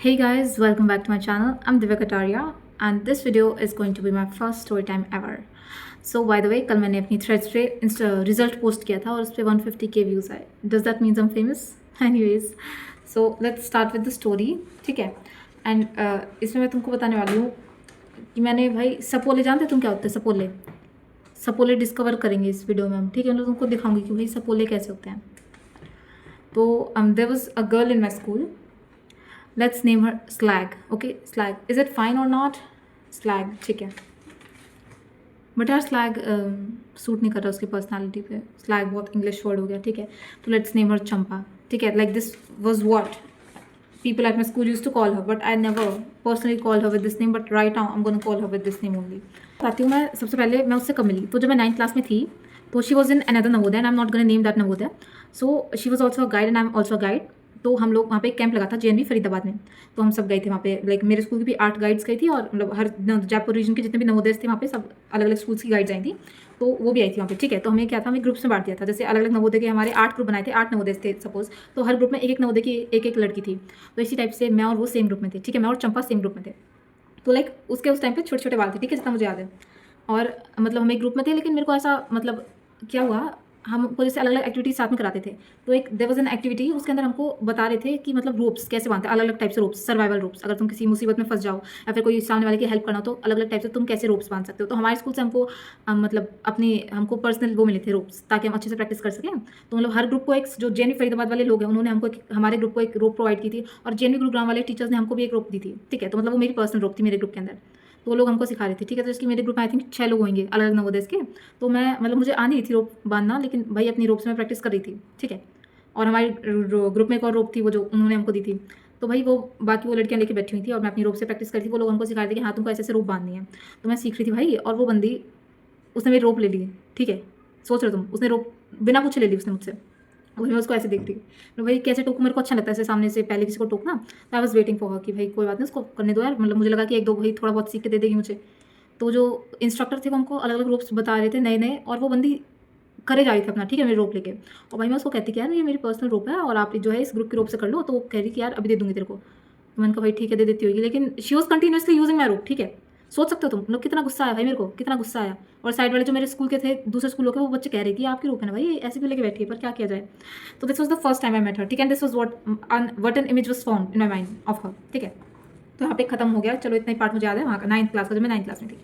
Hey guys, welcome back to my channel. I'm Divya Kataria and this video is going to be my first story time ever. So by the way, कल मैंने अपनी threads पे result post किया था और उस पर 150K views आए. Does that mean I'm famous? Anyways, so let's start with the story. ठीक है. एंड इसमें मैं तुमको बताने वाली हूँ कि मैंने भाई सपोले जानते तुम क्या होते हैं सपोले. सपोले डिस्कवर करेंगे इस वीडियो में हम. ठीक है, मैं तुमको दिखाऊंगी कि भाई सपोले कैसे होते हैं. तो there was a girl in my school. Let's name her Slag. Okay, Slag. Is it fine or not? Slag. ठीक है. बट यार स्लैग सूट नहीं कर रहा उसकी पर्सनालिटी पे. स्लैग बहुत इंग्लिश वर्ड हो गया. ठीक है, तो लेट्स नेम हर चंपा. ठीक है, like this was what people at my school used to call her, but I never personally called her with this name, but right now I'm going to call her with this name only. बताती हूँ मैं. सबसे पहले मैं उससे कब मिली, तो जब मैं 9th क्लास में थी तो she was in another Navodaya and I am not gonna name that Navodaya. So she was also a guide and I am also a guide. तो हम लोग वहाँ पे एक कैंप लगा था JNV फरीदाबाद में. तो हम सब गए थे वहाँ पे. लाइक मेरे स्कूल की भी 8 गाइड्स गई थी और मतलब हर जयपुर रीजन के जितने भी नवोदय थे वहाँ पे सब अलग अलग स्कूल्स की गाइड्स आई थी. तो वो भी आई थी वहाँ पे. ठीक है, तो हमें क्या था, हमें ग्रुप्स में बांट दिया था. जैसे अलग अलग नवोदय के हमारे 8 ग्रुप बनाए थे. 8 नवोदय थे सपोज. तो हर ग्रुप में एक एक नवोदय की एक एक लड़की थी. तो इसी टाइप से मैं और वो सेम ग्रुप में थे. ठीक है, मैं और चंपा सेम ग्रुप में थे. तो लाइक उसके उस टाइम पे छोटे छोटे बाल थे. ठीक है, जितना मुझे याद है. और मतलब हम एक ग्रुप में थे, लेकिन मेरे को ऐसा मतलब क्या हुआ, हमको जैसे अलग अलग एक्टिविटीज साथ में कराते थे. तो एक देयर वाज एन एक्टिविटी, उसके अंदर हमको बता रहे थे कि मतलब रोप्स कैसे बांधते हैं. अलग अलग टाइप से रोप्स, सर्वाइवल रोप्स. अगर तुम किसी मुसीबत में फंस जाओ या फिर कोई सामने वाले की हेल्प करना हो तो अलग अलग टाइप से तुम कैसे रोप्स बांध सकते हो. तो हमारे स्कूल से हमको मतलब हमको पर्सनल वो मिले थे रोप्स, ताकि हम अच्छे से प्रैक्टिस कर सकें. तो मतलब हर ग्रुप को एक, जो JNV फरीदाबाद वाले लोग हैं उन्होंने हमको हमारे ग्रुप को एक रोप प्रोवाइड की थी, और JNV गुरुग्राम वाले टीचर्स ने हमको भी एक रोप दी थी. ठीक है, तो मतलब वो मेरी पर्सनल रोप थी मेरे ग्रुप के अंदर. तो वो लोग हमको सिखा रहे थे. ठीक है, तो इसकी मेरे ग्रुप में आई थिंक 6 लोग होंगे अलग अलग नवोदय के. तो मैं मतलब मुझे आ नहीं रही थी रोप बांधना, लेकिन भाई अपनी रोप से मैं प्रैक्टिस कर रही थी. ठीक है, और हमारी ग्रुप में एक और रोप थी वो जो उन्होंने हमको दी थी. तो भाई वो बाकी वो लड़कियां लेके बैठी हुई थी और मैं अपनी रोप से प्रैक्टिस कर रही थी. वो लोग हमको सिखा रहे थे कि हाँ तुमको ऐसे ऐसे रोप बांधनी है. तो मैं सीख रही थी भाई, और वो बंदी उसने मेरी रोप ले ली. ठीक है, सोच रहे तुम, उसने रोप बिना पूछे ले ली उसने मुझसे. वही मैं उसको ऐसे देख रही. तो भाई कैसे टोकूं, मेरे को अच्छा लगता है ऐसे सामने से पहले किसी को टोकना. तो I was waiting for her कि भाई कोई बात नहीं उसको करने दो यार. मतलब मुझे लगा कि एक दो भाई थोड़ा बहुत सीख के दे देगी मुझे. तो जो इंस्ट्रक्टर थे वो हमको अलग अलग रोप्स बता रहे थे नए नए, और वो बंदी करे जा रही थी अपना. ठीक है, मेरी रोप लेके. और भाई मैं उसको कहती कि यार ये मेरी पर्सनल रोप है और आप जो है इस ग्रुप की रोप से कर लो. तो वो कह रही कि यार अभी दे दूंगी तेरे को. तो मैंने कहा भाई ठीक है दे देती होगी, लेकिन she was continuously using my rope. ठीक है, सोच सकते हो तुम लोग कितना गुस्सा आया भाई मेरे को, कितना गुस्सा आया. और साइड वाले जो मेरे स्कूल के थे दूसरे स्कूलों के, वो बच्चे कह रहे कि आपकी रोप है ना भाई, ऐसे भी लेके बैठी है, पर क्या किया जाए. तो this was the first time I met her. ठीक है, this was what an image was form in my mind of her. ठीक है, तो यहाँ पे खत्म हो गया. चलो इतना ही पार्ट मुझे याद है वहाँ का 9th क्लास का, जब मैं 9th क्लास में थी.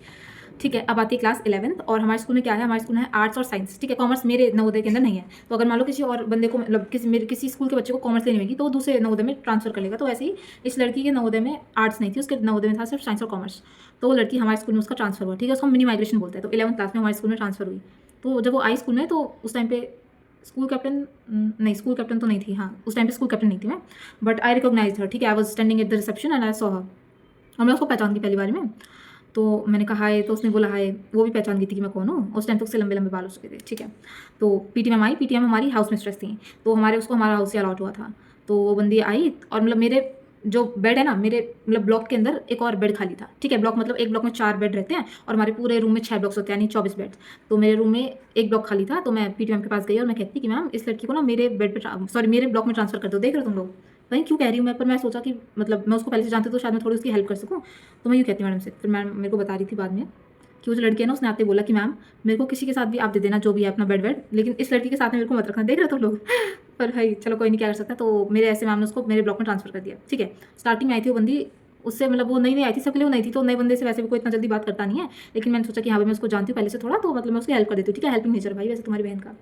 ठीक है, अब आती है क्लास 11th. और हमारे स्कूल में क्या है, हमारे स्कूल में है आर्ट्स और साइंस. ठीक है, कॉमर्स मेरे नवोदय के अंदर नहीं है. तो अगर मान लो किसी और बंदे को मतलब किसी स्कूल के बच्चे को कॉमर्स लेनी होगी तो वो दूसरे नवोदय में ट्रांसफर कर लेगा. तो वैसे ही इस लड़की के नवोदय में आर्ट्स नहीं थी, उसके नवोदय में था सिर्फ साइंस और कॉमर्स. तो वो लड़की हमारे स्कूल में उसका ट्रांसफर हुआ. ठीक है, उसको मिनी माइग्रेशन बोलते हैं. तो 11th क्लास में हमारे स्कूल में ट्रांसफर हुई. तो जब वो आई स्कूल में तो उस टाइम पे स्कूल कैप्टन तो नहीं थी. हाँ, उस टाइम पे स्कूल कैप्टन नहीं थी मैं, बट आई रिकॉग्नाइज हर. ठीक है, I was standing at the reception and I saw her. और मैं उसको पहचान की पहली बार में. तो मैंने कहा हाय, तो उसने बोला हाय. वो भी पहचान गई थी कि मैं कौन हूँ. उस टाइम तक से लंबे लंबे बाल हो चुके थे. ठीक है, तो PT मैम आई. PT मैम हमारी हाउस मिस्ट्रेस थी. तो हमारा हाउस ही अलॉट हुआ था. तो वो बंदी आई और मतलब मेरे जो बेड है ना, मेरे मतलब ब्लॉक के अंदर एक और बेड खाली था. ठीक है, ब्लॉक मतलब एक ब्लॉक में 4 बेड रहते हैं और हमारे पूरे रूम में 6 ब्लॉक्स होते हैं, यानी 24 बेड. तो मेरे रूम में एक ब्लॉक खाली था. तो मैं PT मैम के पास गई और मैं कहती कि मैम इस लड़की को ना मेरे बेड पे सॉरी मेरे ब्लॉक में ट्रांसफर कर दो. देख रहे हो तुम लोग भाई क्यों कह रही हूँ मैं, पर मैं सोचा कि मतलब मैं उसको पहले से जानती तो शायद मैं थोड़ी उसकी हेल्प कर सकूँ. तो मैं यूँ कहती मैडम से. फिर मैम मेरे को बता रही थी बाद में कि वो जो लड़की है ना, उसने आते बोला कि मैम मेरे को किसी के साथ भी आप दे देना जो भी है अपना बेड, लेकिन इस लड़की के साथ में मेरे को मत रखना. देख रहे हो तुम लोग. पर भाई चलो कोई नहीं, क्या कर सकता. तो मेरे ऐसे मैम ने उसको मेरे ब्लॉक में ट्रांसफर कर दिया. ठीक है, स्टार्टिंग में आई थी वो बंदी, उससे मतलब वो नई आई थी, सबके लिए वो नई थी. तो नए बंदे से वैसे भी कोई इतना जल्दी बात करता नहीं है. लेकिन मैंने सोचा कि हाँ भाई मैं उसको जानती हूँ पहले से थोड़ा, तो मतलब मैं उसकी हेल्प कर देती हूँ. ठीक है, हेल्पिंग नेचर भाई वैसे तुम्हारी बहन का.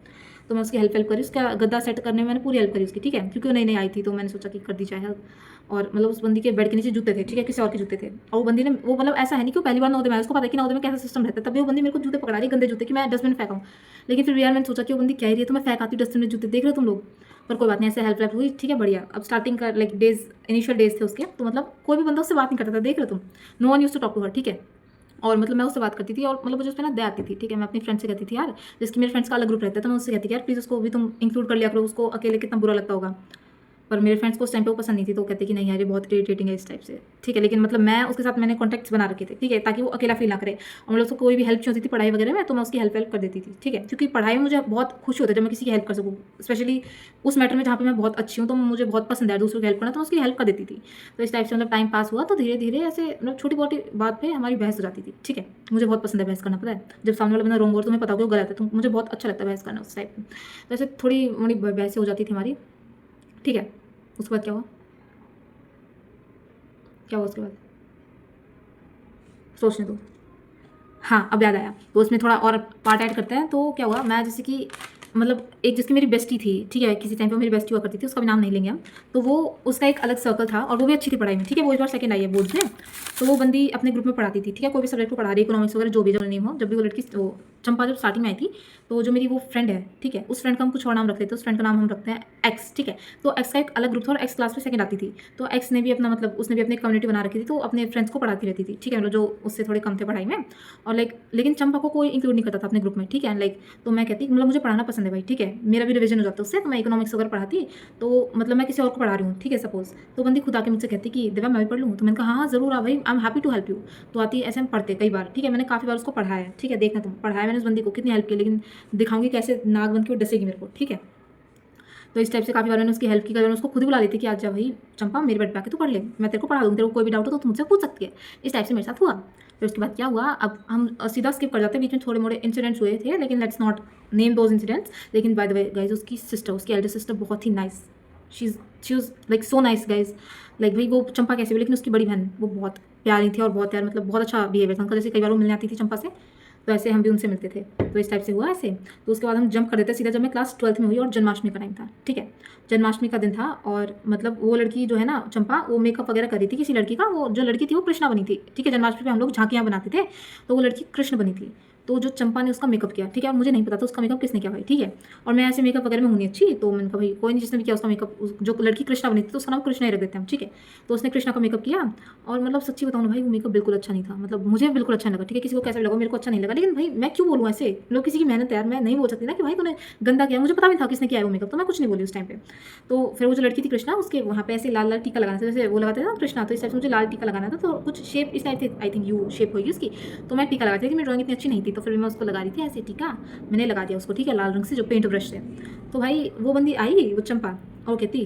तो मैं उसकी हेल्प करी, उसका गद्दा सेट करने में मैंने पूरी हेल्प करी उसकी. ठीक है, क्योंकि वो नई आई थी तो मैंने सोचा कि कर दी जाए हेल्प. और मतलब उस बंदी के बेड के नीचे जूते थे. ठीक है, किसी और के जूते थे. और वो बंदी ने वो मतलब ऐसा है नहीं कि वो पहली बार नवोदय में, उसको पता है कि नवोदय में कैसा सिस्टम रहता है. तभी वो बंदी मेरे को जूते पकड़ा रही, गंदे जूते, कि मैं डस्टबिन में फेंकाऊँ. लेकिन फिर यार मैंने सोचा कि वो बंदी कह रही है तो मैं फेंक आती हूँ डस्टबिन में जूते. देख रहे हो तुम लोग. पर कोई बात नहीं, ऐसे हेल्प हुई. ठीक है, बढ़िया. अब स्टार्टिंग का लाइक इनिशियल डेज थे उसके, तो मतलब कोई भी बंदा उससे बात नहीं करता था. देख रहे हो तुम, no one used to talk to her. ठीक है, और मतलब मैं उससे बात करती थी और मतलब मुझे उस पर ना दया आती थी. ठीक है, मैं अपनी फ्रेंड से कहती थी यार, जिसकी मेरे फ्रेंड्स का अलग ग्रुप रहता है, तो मैं उससे कहती थी यार प्लीज़ उसको भी तुम इंक्लूड कर लिया करो, उसको अकेले कितना बुरा लगता होगा. पर मेरे फ्रेंड्स को उस टाइम पे वो पसंद नहीं थी, तो कहते कि नहीं यार ये बहुत इरिटेटिंग है इस टाइप से, ठीक है। लेकिन मतलब मैं उसके साथ मैंने कॉन्टैक्ट्स बना रखे थे, ठीक है, ताकि वो अकेला फील ना करे। और मतलब उसको कोई भी हेल्प चाहिए होती थी पढ़ाई वगैरह में, तो मैं उसकी हेल्प कर देती थी, ठीक है, क्योंकि पढ़ाई में मुझे बहुत खुशी होता है जब मैं किसी की हेल्प कर सकूँ, स्पेशली उस मैटर में जहाँ पे मैं बहुत अच्छी हूँ, तो मुझे बहुत पसंद है दूसरों की हेल्प करना, तो मैं उसकी हेल्प कर देती थी। तो इस टाइप से मतलब टाइम पास हुआ, तो धीरे धीरे ऐसे मतलब छोटी मोटी बात पे हमारी बहस हो जाती थी, ठीक है। मुझे बहुत पसंद है बहस करना, पता है, जब सामने वाला बंदा रोंग हो तुम्हें पता हो कि वो गलत है, तो मुझे बहुत अच्छा लगता है बहस करना उस टाइप में। तो ऐसे थोड़ी मोड़ी बहसें हो जाती थी हमारी, ठीक है। उसके बाद क्या हुआ, क्या हुआ उसके बाद, सोचने दो। हाँ, अब याद आया। तो उसमें थोड़ा और पार्ट ऐड करते हैं। तो क्या हुआ, मैं जैसे कि मतलब एक जिसकी मेरी बेस्टी थी, ठीक है, किसी टाइम पे मेरी बेस्टी हुआ करती थी, उसका भी नाम नहीं लेंगे हम। तो वो उसका एक अलग सर्कल था और वो भी अच्छी थी पढ़ाई में, ठीक है, वो इस बार सेकंड आई है बोर्ड में। तो वो बंदी अपने ग्रुप में पढ़ाती थी, ठीक है, कोई भी सब्जेक्ट को पढ़ा रही, इकोनॉमिक्स वगैरह जो भी जनरल नेम हो। जब भी वो लड़की, वो चंपा जब स्टार्टिंग में आई थी, तो जो मेरी वो फ्रेंड है, ठीक है, उस फ्रेंड का हम कुछ और नाम रख लेते हैं, उस फ्रेंड का नाम हम रखते हैं एक्स, ठीक है। तो एक्स का एक अलग ग्रुप था और एक्स क्लास में सेकंड आती थी। तो एक्स ने भी अपना मतलब उसने भी अपनी कम्युनिटी बना रखी थी, तो अपने फ्रेंड्स को पढ़ाती रहती थी, ठीक है, मतलब जो उससे थोड़े कम थे पढ़ाई में। और लाइक लेकिन चंपा को कोई इंक्लूड नहीं करता था अपने ग्रुप में, ठीक है, लाइक। तो मैं कहती मतलब मुझे पढ़ाना पसंद है भाई, ठीक है, मेरा भी रिवीजन हो जाता है उससे, तो मैं इकोनॉमिक्स वगैरह पढ़ाती। तो मतलब मैं किसी और को पढ़ा रही हूँ, ठीक है, सपोज। तो बंदी खुद आके मुझसे कहती कि दिव्या मैं भी पढ़ लूँ। तो मैंने कहा हाँ ज़रूर आ भाई, I am happy to help you. तो आती ऐसे हम पढ़ते कई बार, ठीक है, मैंने काफ़ी बार उसको पढ़ाया है, ठीक है, देखना तुम पढ़ाया मैंने उस बंदी को, कितनी हेल्प की, लेकिन दिखाऊंगी कैसे नाग बन के वो डसेगी मेरे को, ठीक है। तो इस टाइप से काफ़ी बार मैंने उसकी हेल्प की, मैंने उसको खुद ही बुला लेती कि आज जा भाई चंपा मेरे बेड पे आके तू पढ़ ले, मैं तेरे को पढ़ा दूँ, तेरे को कोई भी डाउट हो तो तू मुझसे पूछ सकती है। इस टाइप से मेरे साथ हुआ। फिर उसके बाद क्या हुआ, अब हम सीधा स्किप कर जाते हैं, बीच में थोड़े मोड़े इंसिडेंट्स हुए थे, लेकिन let's not name those incidents. लेकिन बाय द वे गाइज, उसकी सिस्टर, उसकी एल्डर सिस्टर बहुत ही nice, she was like so nice guys. Like भाई वो चंपा कैसे भी, लेकिन उसकी बड़ी बहन वो बहुत प्यारी थी और बहुत यार मतलब बहुत अच्छा बिहेवियर था उनका। जैसे कई बार वो मिलने आती थी चंपा से, तो ऐसे हम भी उनसे मिलते थे। तो इस टाइप से हुआ ऐसे। तो उसके बाद हम जंप कर देते सीधा, जब मैं क्लास 12th में हुई और जन्माष्टमी का टाइम था, ठीक है, जन्माष्टमी का दिन था। और मतलब वो लड़की जो है ना चंपा, वो मेकअप वगैरह कर रही थी किसी लड़की का, वो जो लड़की थी वो कृष्णा बनी थी, ठीक है, जन्माष्टमी पे हम लोग झांकियाँ बनाते थे, तो वो लड़की कृष्ण बनी थी। तो जो चंपा ने उसका मेकअप किया, ठीक है, और मुझे नहीं पता था उसका मेकअप किसने किया भाई, ठीक है। और मैं ऐसे मेकअप वगैरह में हूँ नहीं अच्छी, तो मैंने कहा भाई कोई नहीं, जिसने भी किया उसका मेकअप, जो लड़की कृष्णा बनी थी तो उसका नाम कृष्णा ही रख देते हैं हम, ठीक है। तो उसने कृष्णा का मेकअप किया। और मतलब सच्ची बताऊँ ना भाई, वो मेकअप बिल्कुल अच्छा नहीं था, मतलब मुझे बिल्कुल अच्छा नहीं लगा, ठीक है, किसी को कैसा भी लगा, मेरे को अच्छा नहीं लगा। लेकिन भाई मैं क्यों बोलूँ ऐसे, लोग किसी की मेहनत है यार, मैं नहीं बोल सकती ना कि भाई तूने गंदा किया, मुझे पता भी था किसने किया है वो मेकअप, तो मैं कुछ नहीं बोली उस टाइम पे। तो फिर वो जो लड़की थी कृष्णा, उसके वहाँ पे ऐसे लाल लाल टीका लगाना था, जैसे वो लगाते थे ना कृष्णा, तो इस टाइप से मुझे लाल टीका लगाना था। तो कुछ शेप इस टाइप से, आई थिंक यू शेप होगी उसकी। तो मैं टीका लगाती थी, मेरी ड्राइंग इतनी अच्छी नहीं थी, तो फिर मैं उसको लगा रही थी ऐसे टीका, मैंने लगा दिया उसको, ठीक है, लाल रंग से जो पेंट ब्रश से। तो भाई वो बंदी आई, वो चंपा, और कहती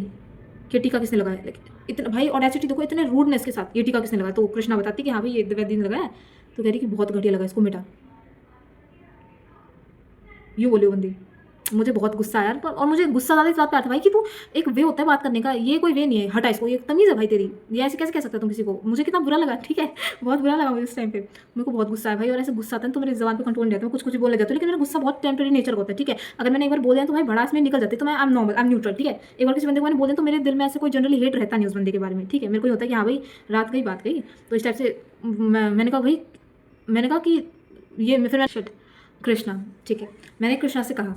कि टीका किसने लगाया, इतना भाई ऑडेसिटी देखो, इतने रूडनेस के साथ, ये टीका किसने लगाया। तो कृष्णा बताती कि हाँ भाई ये द्विवेदी ने लगाया। तो कह रही कि बहुत घटिया लगा, इसको मिटा, यूँ बोली वो बंदी। मुझे बहुत गुस्सा आया यार, पर और मुझे गुस्सा ज़्यादा इस बात पे आता है भाई कि तू, एक वे होता है बात करने का, ये कोई वे नहीं है, हटा इसको, ये तमीज़ है भाई तेरी, ये ऐसे कैसे कह सकता है तुम किसी को। मुझे कितना बुरा लगा, ठीक है, बहुत बुरा लगा मुझे उस टाइम पे, मेरे को बहुत गुस्सा है भाई। और ऐसे गुस्सा आता है तो मेरे ज़बान पे कंट्रोल नहीं रहता, मैं कुछ कुछ बोलने जाती हूँ, लेकिन मेरा गुस्सा बहुत टेम्परेरी नेचर का होता है, ठीक है। अगर मैंने एक बार बोल दिया तो भाई भड़ास में निकल जाती, तो मैं I am normal, I am neutral, ठीक है। एक बार किसी बंदे को मैंने बोल दिया तो मेरे दिल में ऐसे कोई जनरली हेट रहता नहीं उस बंदे के बारे में, ठीक है। मेरे को ये होता है कि हाँ भाई रात गई बात गई। तो इस टाइप से मैंने कहा भाई, मैंने कहा कि ये फिर मैं शिट कृष्णा, ठीक है, मैंने कृष्णा से कहा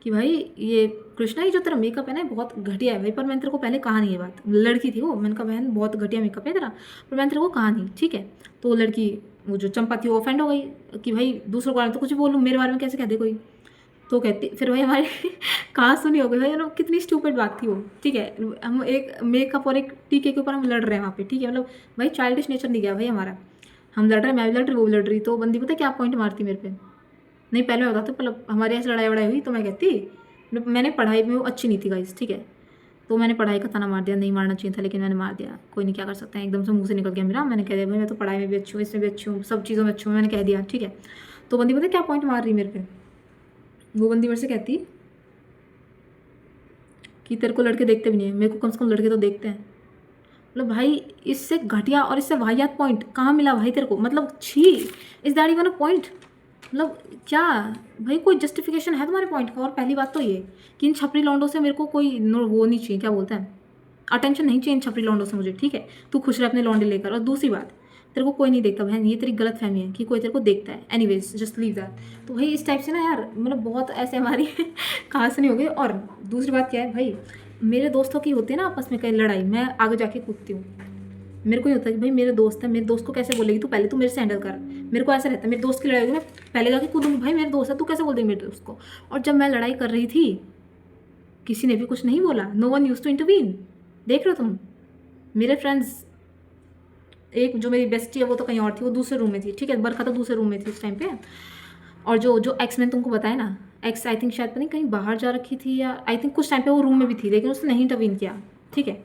कि भाई ये कृष्णा, ये जो तेरा मेकअप है ना बहुत घटिया है भाई, पर मैंने तेरे को पहले कहा नहीं ये बात। लड़की थी वो, मैंने कहा बहन बहुत घटिया मेकअप है तेरा, पर मैंने तेरे को कहा नहीं, ठीक है। तो वो लड़की, वो जो चंपा थी वो ऑफेंड हो गई कि भाई दूसरों के बारे में तो कुछ भी बोलूँ, मेरे बारे में कैसे कह दे कोई। तो कहती फिर भाई हमारी कहाँ सुनी हो गई भाई, कितनी स्टूपिड बात थी वो, ठीक है। हम एक मेकअप और एक टीके के ऊपर हम लड़ रहे हैं वहाँ पे, ठीक है, मतलब भाई चाइल्डिश नेचर नहीं गया भाई हमारा, हम लड़ रहे हैं, मैं भी लड़ रही, वो भी लड़ रही। तो बंदी पता है क्या पॉइंट मारती मेरे पे, नहीं पहले मैं बताती, मतलब हमारे ऐसे लड़ाई वड़ाई हुई तो मैं कहती, मैंने पढ़ाई में वो अच्छी नहीं थी गाइस, ठीक है। तो मैंने पढ़ाई का ताना मार दिया, नहीं मारना चाहिए था लेकिन मैंने मार दिया, कोई नहीं क्या कर सकते हैं, एकदम से मुंह से निकल गया मेरा। मैंने कह दिया भाई मैं तो पढ़ाई में भी अच्छी हूँ, इसमें भी अच्छी हूँ, सब चीज़ों में अच्छी हूँ, मैंने कह दिया, ठीक है। तो बंदी पता है क्या पॉइंट मार रही मेरे पे, वो बंदी मेरे से कहती कि तेरे को लड़के देखते भी नहीं है, मेरे को कम से कम लड़के तो देखते हैं। मतलब भाई इससे घटिया और इससे वाहियात पॉइंट कहाँ मिला भाई तेरे को, मतलब छी, इस दाढ़ी वाला पॉइंट, मतलब क्या भाई, कोई जस्टिफिकेशन है तुम्हारे पॉइंट का। और पहली बात तो ये कि इन छपरी लौंडों से मेरे को कोई वो नहीं चाहिए, क्या बोलते हैं, अटेंशन नहीं चाहिए इन छपरी लौंडों से मुझे, ठीक है। तू खुश रहे अपने लौंडे लेकर। और दूसरी बात, तेरे को कोई नहीं देखता बहन, ये तेरी गलत फहमी है कि कोई तेरे को देखता है, एनीवेज जस्ट लीव दैट। तो भाई इस टाइप से ना यार, मतलब बहुत ऐसे हमारी कहास नहीं हो गई। और दूसरी बात क्या है भाई, मेरे दोस्तों की होती है ना आपस में कहीं लड़ाई, मैं आगे जाके कूदती हूँ। मेरे को ये होता है कि भाई मेरे दोस्त है, मेरे दोस्त को कैसे बोलेगी तू, पहले तू मेरे से हैंडल कर। मेरे को ऐसा रहता है, मेरे दोस्त की लड़ाई होगी मैं पहले जाके कूदूंगी, भाई मेरे दोस्त है तू कैसे बोल देगी मेरे दोस्त को। और जब मैं लड़ाई कर रही थी किसी ने भी कुछ नहीं बोला, no one use to intervene. देख रहे हो तुम, मेरे फ्रेंड्स, एक जो मेरी बेस्टी है वो तो कहीं और थी, वो दूसरे रूम में थी, ठीक है, बरखा तो दूसरे रूम में थी उस टाइम पे। और जो जो एक्स मैंने तुमको बताया ना, एक्स आई थिंक शायद पता नहीं कहीं बाहर जा रखी थी, या आई थिंक कुछ टाइम पे वो रूम में भी थी, लेकिन उसने नहीं इंटरवीन किया, ठीक है।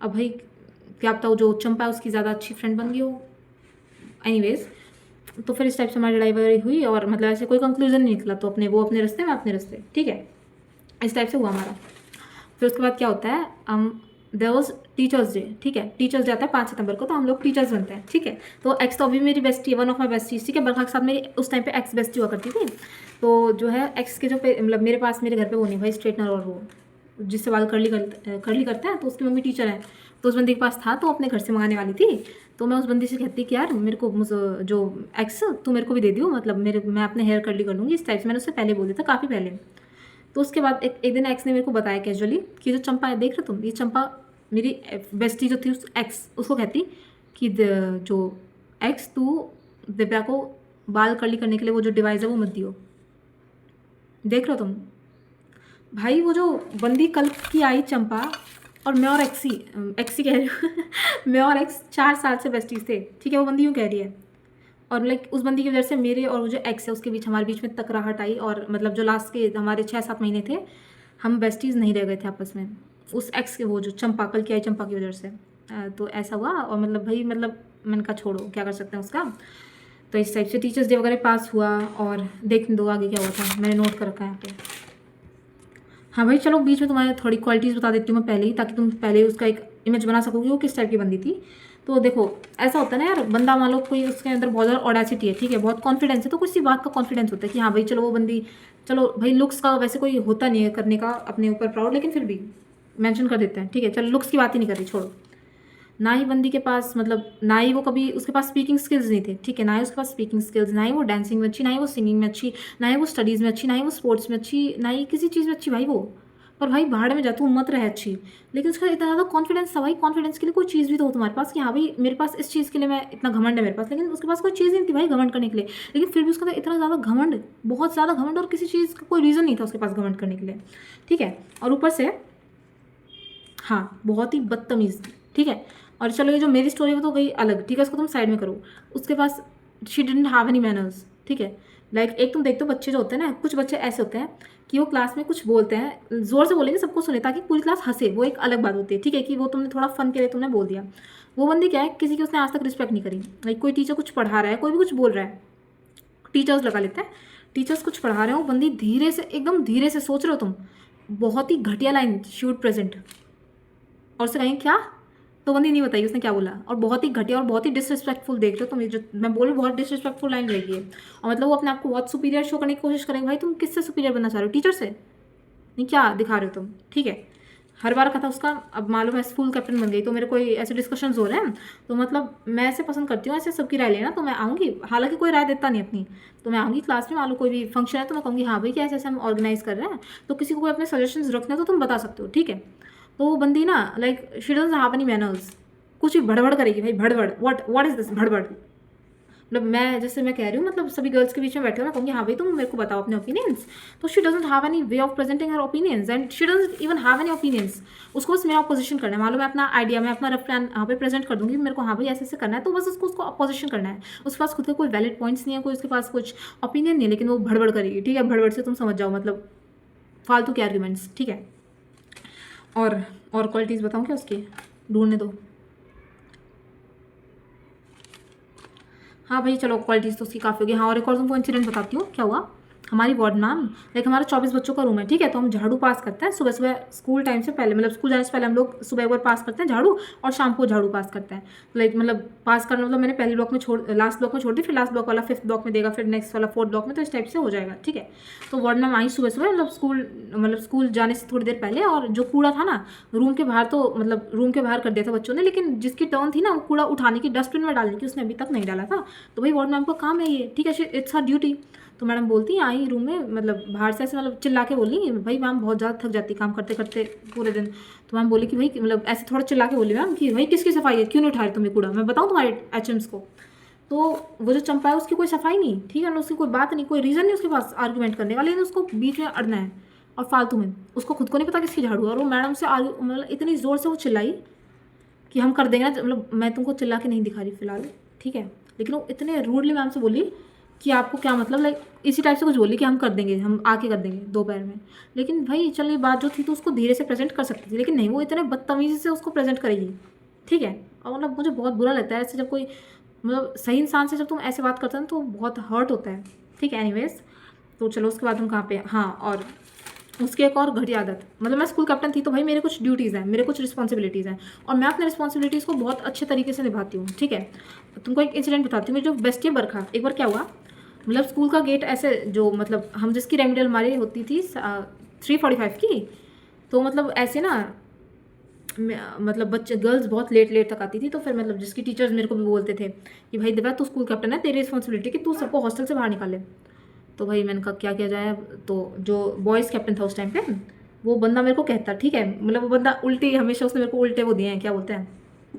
अब भाई क्या पता वो जो चंपा है उसकी ज़्यादा अच्छी फ्रेंड बन गई हो। एनीवेज, तो फिर इस टाइप से हमारी लड़ाई वगैरह हुई, और मतलब ऐसे कोई कंक्लूजन नहीं निकला, तो वो अपने रास्ते, मैं अपने रास्ते, ठीक है, इस टाइप से हुआ हमारा। फिर उसके बाद क्या होता है, देयर वॉज टीचर्स डे, ठीक है, टीचर्स डे आता है 5 सितंबर को, तो हम लोग टीचर्स बनते हैं, ठीक है। तो एक्स तो अभी मेरी बेस्टी है, वन ऑफ माई बेस्टीज, ठीक है, बरखा के साथ मेरी उस टाइम पे एक्स बेस्टी हुआ करती थी। तो जो है एक्स के जो मतलब मेरे पास मेरे घर पे वो नहीं भाई स्ट्रेटनर, और वो जिससे बाल कर्ली करते हैं, तो उसकी मम्मी टीचर है, तो उस बंदी के पास था, तो अपने घर से मंगाने वाली थी। तो मैं उस बंदी से कहती कि यार मेरे को जो एक्स तू मेरे को भी दे दियो, मतलब मैं अपने हेयर कर्ली कर लूँगी, इस टाइप से मैंने उससे पहले बोल दिया था, काफ़ी पहले। तो उसके बाद एक दिन एक्स ने मेरे को बताया कैजुअली कि जो चंपा है, देख रहे तुम, ये चंपा मेरी बेस्टी जो थी उस एक्स, उसको कहती कि जो एक्स तू दिव्या को बाल कर्ली करने के लिए वो जो डिवाइस है वो मत दियो। देख रहे हो तुम भाई, वो जो बंदी कल की आई चंपा, और मैं और एक्सी कह रही हूँ मैं और एक्स 4 साल से बेस्टीज थे, ठीक है, वो बंदी यूँ कह रही है। और लाइक उस बंदी की वजह से मेरे और वो जो एक्स है उसके बीच, हमारे बीच में तकराहट आई, और मतलब जो लास्ट के हमारे 6-7 महीने थे, हम बेस्टीज़ नहीं रह गए थे आपस में, उस एक्स के, वो जो चंपा कल की आई चंपा की वजह से। तो ऐसा हुआ, और मतलब भाई मतलब मैंने कहा छोड़ो, क्या कर सकते हैं उसका। तो इस टाइप से टीचर्स डे वगैरह पास हुआ, और देख दो आगे क्या हुआ था, मैंने नोट कर रखा है यहाँ पे। हाँ भाई चलो, बीच में तुम्हारे थोड़ी क्वालिटीज़ बता देती हूँ मैं पहले ही, ताकि तुम पहले उसका एक इमेज बना सकोगे वो किस टाइप की बंदी थी। तो देखो, ऐसा होता है ना यार, बंदा मान लो कोई उसके अंदर बहुत ज़्यादा ऑडेसिटी है, ठीक है, बहुत कॉन्फिडेंस है, तो कुछ सी बात का कॉन्फिडेंस होता है कि हाँ भाई चलो वो बंदी, चलो भाई लुक्स का वैसे कोई होता नहीं है करने का अपने ऊपर प्राउड, लेकिन फिर भी मेंशन कर देते हैं, ठीक है, चलो लुक्स की बात ही नहीं कर रही, छोड़ो। ना ही बंदी के पास, मतलब ना ही वो कभी उसके पास स्पीकिंग स्किल्स नहीं थे, ठीक है, ना ही उसके पास स्पीकिंग स्किल्स, ना ही वो डांसिंग में अच्छी, ना ही वो सिंगिंग में अच्छी, ना ही वो स्टडीज़ में अच्छी, ना ही वो स्पोर्ट्स में अच्छी, ना ही किसी चीज़ में अच्छी भाई वो। पर भाई भाड़ में जा, तू मत रहे अच्छी। लेकिन उसका इतना ज़्यादा कॉन्फिडेंस था भाई, कॉन्फिडेंस के लिए कोई चीज़ भी तो हो तुम्हारे पास कि हाँ भाई मेरे पास इस चीज़ के लिए, मैं इतना घमंड है मेरे पास, लेकिन उसके पास कोई चीज़ नहीं थी भाई घमंड करने के लिए। लेकिन फिर भी उसका इतना ज़्यादा घमंड, बहुत ज़्यादा घमंड, और किसी चीज़ का कोई रीज़न नहीं था उसके पास घमंड करने के लिए, ठीक है। और ऊपर से हाँ बहुत ही बदतमीज़, ठीक है। और चलो ये जो मेरी स्टोरी है वो तो गई अलग, ठीक है, उसको तुम साइड में करो। उसके पास she didn't have any manners, ठीक है। लाइक एक तुम देखते हो बच्चे जो होते हैं ना, कुछ बच्चे ऐसे होते हैं कि वो क्लास में कुछ बोलते हैं, ज़ोर से बोलेंगे सबको सुने ताकि पूरी क्लास हंसे, वो एक अलग बात होती है, ठीक है, कि वो तुमने थोड़ा फन के लिए तुमने बोल दिया। वो बंदी क्या है, किसी की उसने आज तक रिस्पेक्ट नहीं करी। लाइक कोई टीचर कुछ पढ़ा रहा है, कोई भी कुछ बोल रहा है, टीचर्स लगा लेते हैं, टीचर्स कुछ पढ़ा रहे हो, वो बंदी धीरे से, एकदम धीरे से, सोच रहे हो तुम, बहुत ही घटिया लाइन, शूट प्रेजेंट, और उससे कहेंगे क्या, तो बंदी नहीं बताई उसने क्या बोला, और बहुत ही घटिया और बहुत ही डिसरिस्पेक्टफुल, देख रहे हो तुम, ये जो मैं बोल रही हूँ बहुत डिसरिस्पेक्टफुल लाइन रहेगी है। और मतलब वो अपने आप को बहुत सुपीरियर शो करने की कोशिश करेंगे। भाई तुम किससे सुपीरियर बनना चाह रहे हो, टीचर से नहीं, क्या दिखा रहे हो तुम, ठीक है। हर बार का था उसका, अब मालूम है स्कूल कैप्टन बन गई, तो मेरे कोई ऐसे डिस्कशंस हो रहे हैं, तो मतलब मैं ऐसे पसंद करती हूँ ऐसे सबकी राय लेना, तो मैं आऊँगी, हालांकि कोई राय देता नहीं अपनी, तो मैं आऊँगी क्लास में, मान लो कोई भी फंक्शन है तो मैं कहूँगी हाँ भाई क्या ऐसे ऐसे हम ऑर्गेनाइज कर रहे हैं, तो किसी को कोई अपने सजेशंस रखने तो तुम बता सकते हो, ठीक है। तो वो बंदी ना, like she doesn't have any manners, कुछ भी भड़बड़ करेगी भाई, भड़बड़, व्हाट इज दिस भड़बड़। मतलब मैं जैसे मैं कह रही हूँ, मतलब सभी गर्ल्स के बीच में बैठे हो, मैं कहूँगी हाँ भाई तुम मेरे को बताओ अपने ओपिनियंस, तो she doesn't have any way of presenting her opinions, and she doesn't even have any opinions. उसको बस मेरा अपोजिशन करना है, मालूम मैं अपना आइडिया, मैं अपना रफ प्लान यहाँ पे प्रेजेंट कर दूँगी, मेरे को हाँ भाई ऐसे ऐसे करना है, तो बस उसको अपोजिशन करना है। उसके पास खुद के कोई वैलिड पॉइंट्स नहीं है, कोई उसके पास कुछ ओपिनियन नहीं है, लेकिन वो भड़बड़ करेगी, ठीक है, भड़बड़ से तुम समझ जाओ, मतलब फालतू के आर्ग्यूमेंट्स, ठीक है। और क्वालिटीज़ बताऊँ क्या उसकी, ढूंढने दो। हाँ भाई चलो, क्वालिटीज़ तो उसकी काफ़ी होगी। हाँ, और एक और तुमको इंसिडेंट बताती हूँ क्या हुआ। हमारी वार्ड मैम, लाइक हमारा 24 बच्चों का रूम है, ठीक है, तो हम झाड़ू पास करते हैं सुबह सुबह, स्कूल टाइम से पहले, मतलब स्कूल जाने से पहले हम लोग सुबह एक बार पास करते हैं झाड़ू, और शाम को झाड़ू पास करते हैं। लाइक मतलब पास करना मतलब मैंने पहले ब्लॉक में लास्ट ब्लॉक में छोड़ दी, फिर लास्ट ब्लॉक वाला 5th ब्लॉक में देगा, फिर नेक्स्ट वाला 4th ब्लॉक में, तो इस टाइप से हो जाएगा, ठीक है। तो वार्ड मैम आई सुबह सुबह, मतलब स्कूल जाने से थोड़ी देर पहले, और जो कूड़ा था ना रूम के बाहर, तो मतलब रूम के बाहर कर दिया था बच्चों ने, लेकिन जिसकी टर्न थी ना वो कूड़ा उठाने की, डस्टबिन में डालने की, उसने अभी तक नहीं डाला था। तो भाई वार्ड मैम का काम है ये, ठीक है, इट्स हर ड्यूटी। तो मैडम बोलती आई रूम में, मतलब बाहर से ऐसे मतलब चिल्ला के बोली, भाई मैम बहुत ज़्यादा थक जाती काम करते करते पूरे दिन। तो मैम बोली कि भाई, मतलब ऐसे थोड़ा चिल्ला के बोली मैम कि भाई किसकी सफाई है, क्यों नहीं उठा रहे तुम्हें कूड़ा, मैं बताऊँ तुम्हारे एचएम्स को। तो वो जो चंपा है उसकी कोई सफाई नहीं, ठीक है ना, उसकी कोई बात नहीं, कोई रीज़न नहीं उसके पास आर्गूमेंट करने का, लेकिन उसको बीच में अड़ना है। और फालतू में उसको खुद को नहीं पता किसकी झाड़ू है, और वो मैडम से मतलब इतनी ज़ोर से वो चिल्लाई कि हम कर देंगे ना, मतलब मैं तुमको चिल्ला के नहीं दिखा रही फिलहाल, ठीक है, लेकिन वो इतने रूडली मैम से बोली कि आपको क्या मतलब, लाइक इसी टाइप से कुछ बोली कि हम कर देंगे, हम आके कर देंगे दोपहर में। लेकिन भाई चल ये बात जो थी तो उसको धीरे से प्रेजेंट कर सकती थी, लेकिन नहीं, वो इतने बदतमीज़ी से उसको प्रेजेंट करेगी, ठीक है। और मतलब मुझे बहुत बुरा लगता है ऐसे, जब कोई मतलब सही इंसान से जब तुम ऐसे बात करते हो तो बहुत हर्ट होता है, ठीक है। एनीवेज, तो चलो उसके बाद हम कहाँ पे, हाँ, और उसकी एक और घटिया आदत, मतलब मैं स्कूल कैप्टन थी तो भाई मेरे कुछ ड्यूटीज़ हैं, मेरे कुछ रिस्पॉन्सिबिलिटीज़ हैं, और मैं अपने रिस्पॉन्सिबिलिटीज़ को बहुत अच्छे तरीके से निभाती हूँ, ठीक है। तुमको एक इंसिडेंट बताती हूँ, मेरी जो बेस्टी बरखा, एक बार क्या हुआ, मतलब स्कूल का गेट ऐसे जो, मतलब हम जिसकी रेमेडियल हमारी होती थी 3:45 की, तो मतलब ऐसे ना मतलब बच्चे गर्ल्स बहुत लेट लेट तक आती थी, तो फिर मतलब जिसकी टीचर्स मेरे को भी बोलते थे कि भाई दिव्या तू स्कूल कैप्टन है, तेरी रिस्पॉन्सिबिलिटी कि तू सबको हॉस्टल से बाहर निकाले। तो भाई मैंने कहा क्या किया जाए। तो जो बॉयज़ कैप्टन था उस टाइम पे, वो बंदा मेरे को कहता, ठीक है, मतलब वो बंदा उल्टी, हमेशा उसने मेरे को उल्टे वो दिए हैं, क्या बोलते हैं,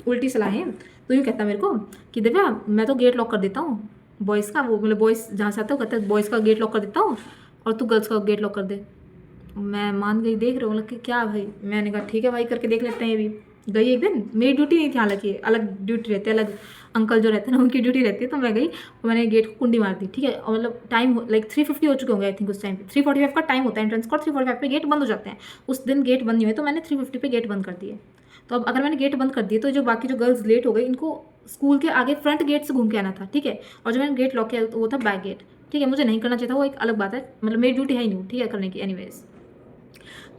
उल्टी सलाहें। तो यूँ कहता मेरे को कि दिव्या मैं तो गेट लॉक कर देता हूँ बॉयज़ का, वो मतलब बॉयज़ जहाँ से आते हो कहते हैं बॉयज़ का गेट लॉक कर देता हूँ और तू गर्ल्स का गेट लॉक कर दे। मैं मान गई, देख रहे हो मतलब कि क्या भाई, मैंने कहा ठीक है भाई करके देख लेते हैं। ये भी गई एक दिन, मेरी ड्यूटी नहीं थी, हालांकि अलग ड्यूटी रहती है, अलग अंकल जो रहते हैं ना उनकी ड्यूटी रहती है, तो मैं गई और मैंने गेट को कुंडी मार दी, ठीक है। और मतलब टाइम लाइक 3:50 हो चुके होंगे आई थिंक उस टाइम पे, 3:45 का टाइम होता है एंट्रेंस का, और 3:45 पे गेट बंद हो जाते हैं। उस दिन गेट बंद नहीं हुए तो मैंने 3:50 पे गेट बंद कर दिए। तो अब अगर मैंने गेट बंद कर दिए तो जो बाकी जो गर्ल्स लेट हो गई, इनको स्कूल के आगे फ्रंट गेट से घूम के आना था, ठीक है। और जो मैंने गेट लॉक किया तो वो था बैक गेट, ठीक है। मुझे नहीं करना चाहिए था, वो एक अलग बात है, मतलब मेरी ड्यूटी है ही नहीं, ठीक है, करने की। एनीवेज,